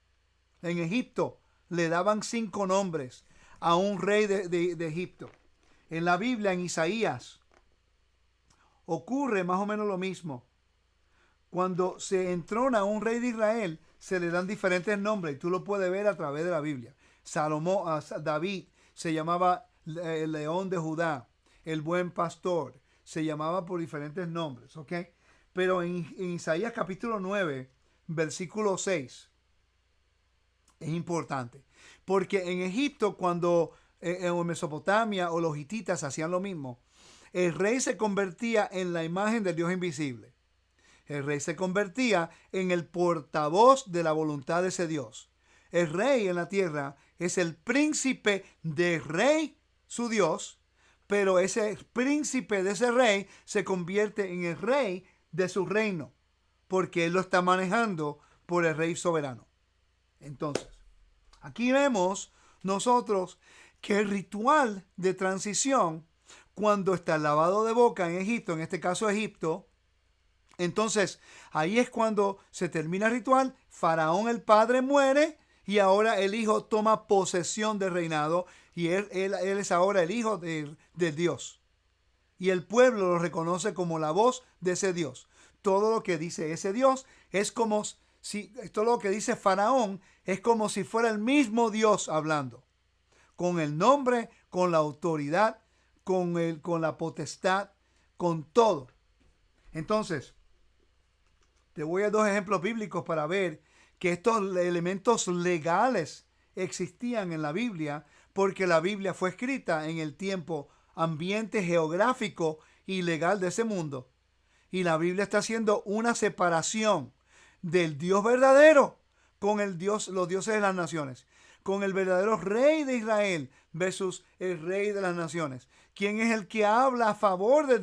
En Egipto le daban 5 nombres a un rey de Egipto. En la Biblia, en Isaías, ocurre más o menos lo mismo. Cuando se entrona a un rey de Israel, se le dan diferentes nombres y tú lo puedes ver a través de la Biblia. David se llamaba el león de Judá, el buen pastor, se llamaba por diferentes nombres, ¿ok? Pero en Isaías capítulo 9, versículo 6, es importante, porque en Egipto, cuando en Mesopotamia o los hititas hacían lo mismo, el rey se convertía en la imagen del Dios invisible. El rey se convertía en el portavoz de la voluntad de ese Dios. El rey en la tierra es el príncipe del rey, su Dios, pero ese príncipe de ese rey se convierte en el rey de su reino, porque él lo está manejando por el rey soberano. Entonces, aquí vemos nosotros que el ritual de transición, cuando está el lavado de boca en Egipto, en este caso Egipto, entonces ahí es cuando se termina el ritual, Faraón el padre muere y ahora el hijo toma posesión del reinado y él es ahora el hijo del Dios. Y el pueblo lo reconoce como la voz de ese Dios. Todo lo que dice ese Dios es como si, todo lo que dice Faraón es como si fuera el mismo Dios hablando. Con el nombre, con la autoridad, con la potestad, con todo. Entonces, te voy a dar 2 ejemplos bíblicos para ver que estos elementos legales existían en la Biblia, porque la Biblia fue escrita en el tiempo, ambiente geográfico y legal de ese mundo. Y la Biblia está haciendo una separación del Dios verdadero con los dioses de las naciones, con el verdadero rey de Israel versus el rey de las naciones. ¿Quién es el que habla a favor del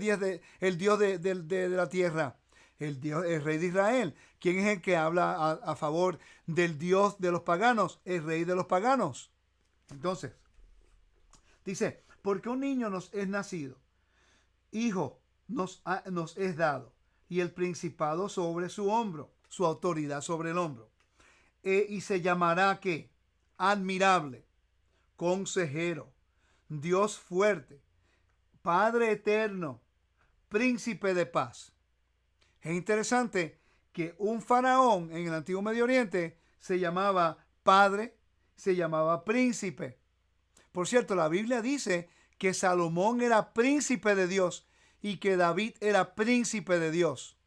Dios de la tierra? El rey de Israel. ¿Quién es el que habla a favor del Dios de los paganos? El rey de los paganos. Entonces, dice, porque un niño nos es nacido, hijo nos es dado, y el principado sobre su hombro, su autoridad sobre el hombro. Y se llamará ¿qué? Admirable, consejero, Dios fuerte, Padre eterno, príncipe de paz. Es interesante que un faraón en el antiguo Medio Oriente se llamaba padre, se llamaba príncipe. Por cierto, la Biblia dice que Salomón era príncipe de Dios y que David era príncipe de Dios.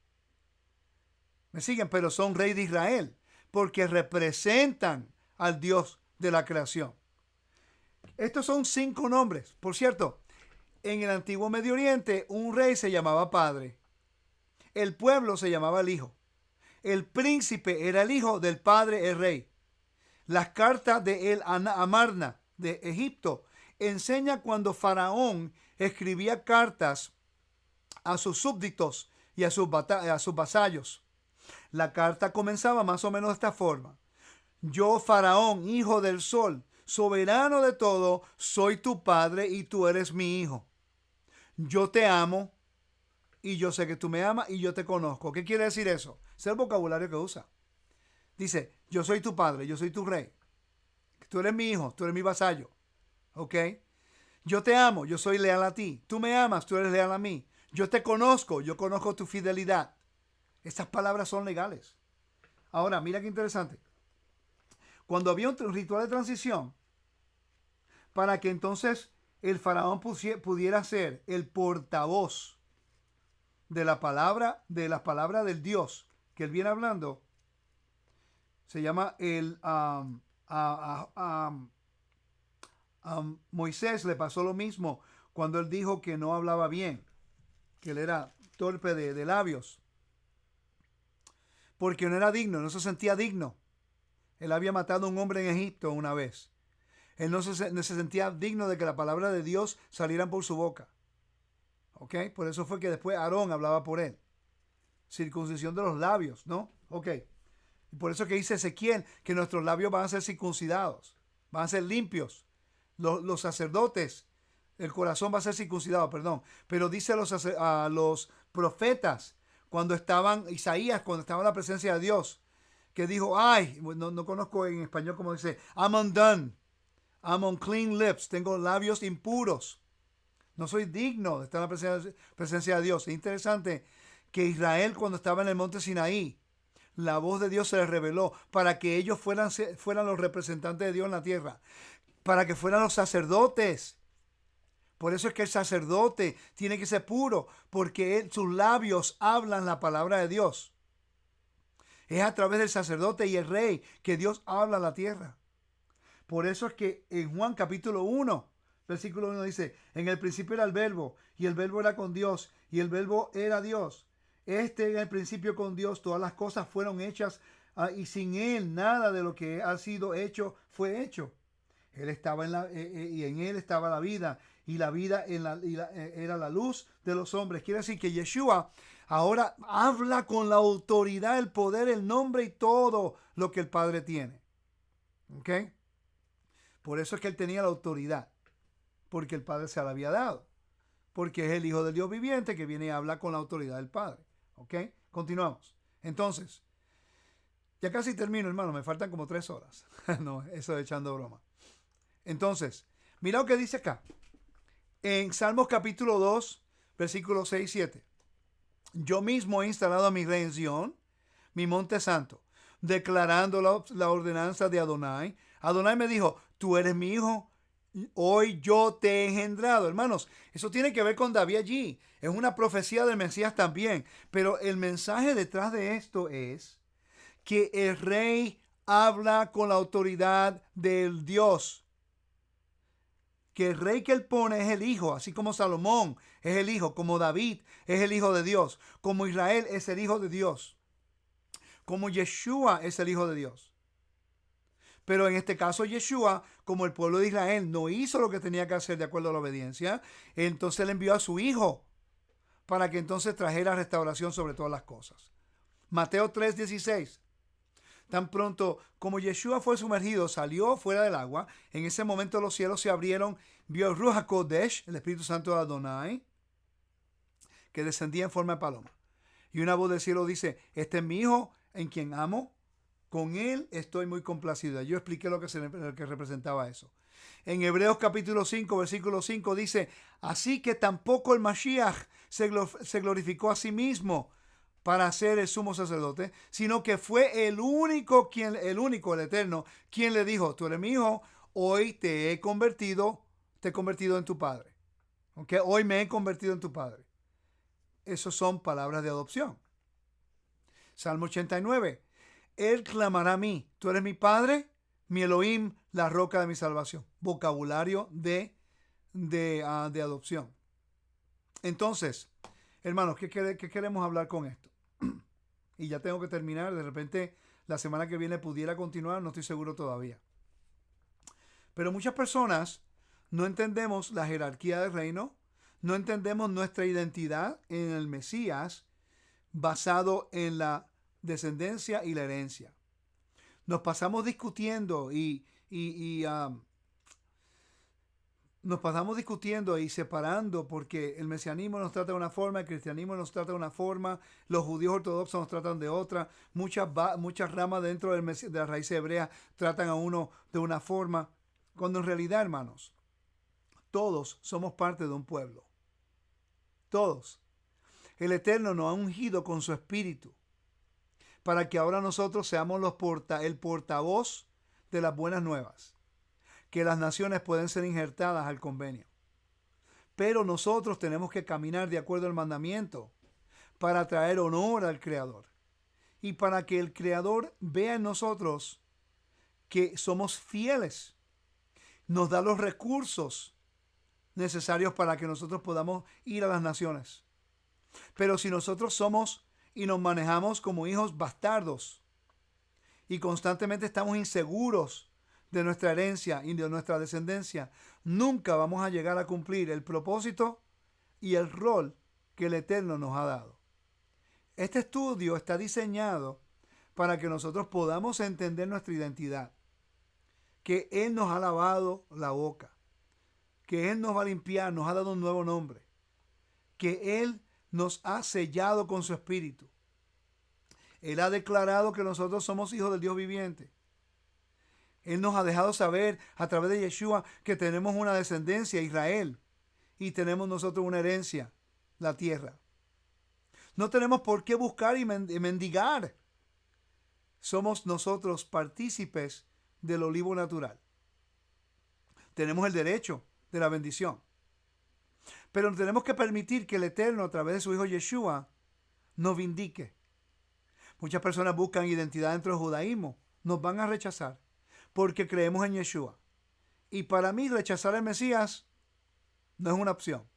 ¿Me siguen? Pero son rey de Israel porque representan al Dios de la creación. Estos son 5 nombres. Por cierto, en el antiguo Medio Oriente un rey se llamaba padre. El pueblo se llamaba el hijo. El príncipe era el hijo del padre, el rey. Las cartas de el Amarna de Egipto enseña cuando Faraón escribía cartas a sus súbditos y a sus vasallos. La carta comenzaba más o menos de esta forma. Yo, Faraón, hijo del sol, soberano de todo, soy tu padre y tú eres mi hijo. Yo te amo y yo sé que tú me amas y yo te conozco. ¿Qué quiere decir eso? Es el vocabulario que usa. Dice, yo soy tu padre, yo soy tu rey. Tú eres mi hijo, tú eres mi vasallo. ¿Ok? Yo te amo, yo soy leal a ti. Tú me amas, tú eres leal a mí. Yo te conozco, yo conozco tu fidelidad. Estas palabras son legales. Ahora, mira qué interesante. Cuando había un ritual de transición, para que entonces el faraón pudiera ser el portavoz de la palabra, de las palabras del Dios que él viene hablando, se llama a Moisés le pasó lo mismo cuando él dijo que no hablaba bien, que él era torpe de labios, porque no era digno, no se sentía digno. Él había matado a un hombre en Egipto una vez. Él no se sentía digno de que la palabra de Dios salieran por su boca. ¿Ok? Por eso fue que después Aarón hablaba por él. Circuncisión de los labios, ¿no? Ok. Y por eso que dice Ezequiel que nuestros labios van a ser circuncidados, van a ser limpios. Los sacerdotes, el corazón va a ser circuncidado, perdón. Pero dice a los profetas, cuando estaban, Isaías, cuando estaba en la presencia de Dios, que dijo, ay, no conozco en español como dice, I'm undone, I'm on clean lips, tengo labios impuros. No soy digno de estar en la presencia de Dios. Es interesante que Israel, cuando estaba en el monte Sinaí, la voz de Dios se les reveló para que ellos fueran los representantes de Dios en la tierra, para que fueran los sacerdotes. Por eso es que el sacerdote tiene que ser puro, porque sus labios hablan la palabra de Dios. Es a través del sacerdote y el rey que Dios habla a la tierra. Por eso es que en Juan capítulo 1, versículo 1 dice, en el principio era el verbo, y el verbo era con Dios, y el verbo era Dios. En el principio con Dios, todas las cosas fueron hechas, y sin Él nada de lo que ha sido hecho fue hecho. Él estaba y en Él estaba la vida, y la vida era la luz de los hombres. Quiere decir que Yeshua ahora habla con la autoridad, el poder, el nombre y todo lo que el Padre tiene. ¿Ok? Por eso es que Él tenía la autoridad, porque el Padre se la había dado, porque es el Hijo del Dios viviente que viene y habla con la autoridad del Padre. ¿Ok? Continuamos. Entonces, ya casi termino, hermano, me faltan como 3 horas. No, eso echando broma. Entonces, mira lo que dice acá. En Salmos capítulo 2, versículos 6 y 7. Yo mismo he instalado a mi rey en Sión, mi monte santo, declarando la ordenanza de Adonai. Adonai me dijo, tú eres mi hijo, hoy yo te he engendrado. Hermanos, eso tiene que ver con David allí. Es una profecía del Mesías también. Pero el mensaje detrás de esto es que el rey habla con la autoridad del Dios. Que el rey que él pone es el hijo, así como Salomón es el hijo, como David es el hijo de Dios, como Israel es el hijo de Dios, como Yeshua es el hijo de Dios. Pero en este caso Yeshua, como el pueblo de Israel no hizo lo que tenía que hacer de acuerdo a la obediencia, entonces le envió a su hijo para que entonces trajera restauración sobre todas las cosas. Mateo 3:16. Tan pronto como Yeshua fue sumergido, salió fuera del agua, en ese momento los cielos se abrieron, vio el Ruach HaKodesh, el Espíritu Santo de Adonai, que descendía en forma de paloma. Y una voz del cielo dice, este es mi hijo en quien amo, con él estoy muy complacido. Yo expliqué lo que representaba eso. En Hebreos capítulo 5, versículo 5 dice, así que tampoco el Mashiach se glorificó a sí mismo para ser el sumo sacerdote, sino que fue el único, el eterno, quien le dijo, tú eres mi hijo, hoy te he convertido en tu padre. ¿Okay? Hoy me he convertido en tu padre. Esas son palabras de adopción. Salmo 89. Él clamará a mí, tú eres mi padre, mi Elohim, la roca de mi salvación. Vocabulario de adopción. Entonces, hermanos, ¿qué queremos hablar con esto? Y ya tengo que terminar. De repente, la semana que viene pudiera continuar, no estoy seguro todavía. Pero muchas personas no entendemos la jerarquía del reino, no entendemos nuestra identidad en el Mesías basado en la descendencia y la herencia. Nos pasamos discutiendo y nos pasamos discutiendo y separando porque el mesianismo nos trata de una forma, el cristianismo nos trata de una forma, los judíos ortodoxos nos tratan de otra, muchas ramas dentro de la raíz hebrea tratan a uno de una forma, cuando en realidad, hermanos, todos somos parte de un pueblo. Todos. El Eterno nos ha ungido con su espíritu para que ahora nosotros seamos el portavoz de las buenas nuevas, que las naciones pueden ser injertadas al convenio. Pero nosotros tenemos que caminar de acuerdo al mandamiento para traer honor al Creador y para que el Creador vea en nosotros que somos fieles. Nos da los recursos necesarios para que nosotros podamos ir a las naciones. Pero si nosotros somos y nos manejamos como hijos bastardos y constantemente estamos inseguros de nuestra herencia y de nuestra descendencia, nunca vamos a llegar a cumplir el propósito y el rol que el Eterno nos ha dado. Este estudio está diseñado para que nosotros podamos entender nuestra identidad, que Él nos ha lavado la boca, que Él nos va a limpiar, nos ha dado un nuevo nombre, que Él nos ha sellado con su espíritu. Él ha declarado que nosotros somos hijos del Dios viviente. Él nos ha dejado saber a través de Yeshua que tenemos una descendencia, Israel, y tenemos nosotros una herencia, la tierra. No tenemos por qué buscar y mendigar. Somos nosotros partícipes del olivo natural. Tenemos el derecho de la bendición. Pero tenemos que permitir que el Eterno, a través de su Hijo Yeshua, nos vindique. Muchas personas buscan identidad dentro del judaísmo. Nos van a rechazar porque creemos en Yeshua. Y para mí rechazar al Mesías no es una opción.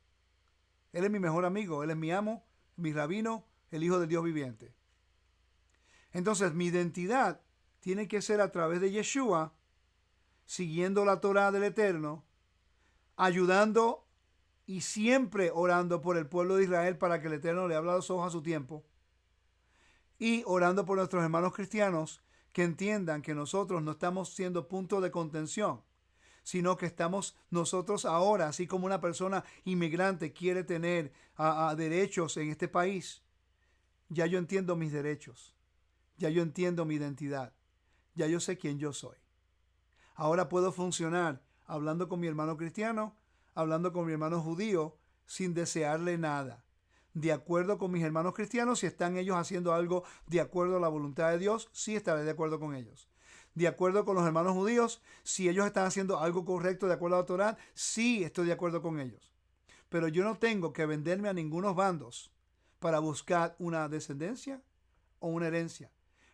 Él es mi mejor amigo, Él es mi amo, mi rabino, el Hijo del Dios viviente. Entonces mi identidad tiene que ser a través de Yeshua, siguiendo la Torah del Eterno, ayudando y siempre orando por el pueblo de Israel para que el Eterno le abra los ojos a su tiempo, y orando por nuestros hermanos cristianos que entiendan que nosotros no estamos siendo punto de contención, sino que estamos nosotros ahora, así como una persona inmigrante quiere tener derechos en este país. Ya yo entiendo mis derechos, ya yo entiendo mi identidad, ya yo sé quién yo soy. Ahora puedo funcionar hablando con mi hermano cristiano, hablando con mi hermano judío, sin desearle nada. De acuerdo con mis hermanos cristianos, si están ellos haciendo algo de acuerdo a la voluntad de Dios, sí estaré de acuerdo con ellos. De acuerdo con los hermanos judíos, si ellos están haciendo algo correcto de acuerdo a la Torá, sí estoy de acuerdo con ellos. Pero yo no tengo que venderme a ningunos bandos para buscar una descendencia o una herencia,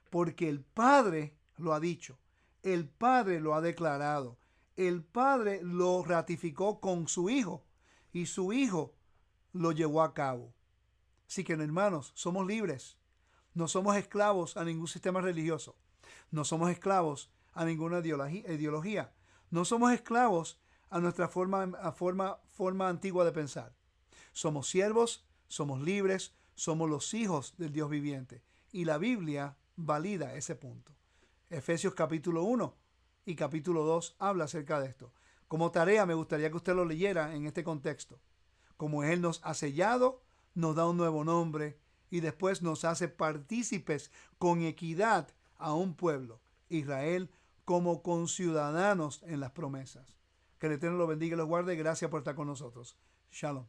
porque el Padre lo ha dicho, el Padre lo ha declarado, el Padre lo ratificó con su Hijo y su Hijo lo llevó a cabo. Así que, hermanos, somos libres. No somos esclavos a ningún sistema religioso. No somos esclavos a ninguna ideología. No somos esclavos a nuestra forma antigua de pensar. Somos siervos, somos libres, somos los hijos del Dios viviente. Y la Biblia valida ese punto. Efesios capítulo 1 y capítulo 2 habla acerca de esto. Como tarea me gustaría que usted lo leyera en este contexto. Como Él nos ha sellado, nos da un nuevo nombre y después nos hace partícipes con equidad a un pueblo, Israel, como conciudadanos en las promesas. Que el Eterno lo bendiga y los guarde. Gracias por estar con nosotros. Shalom.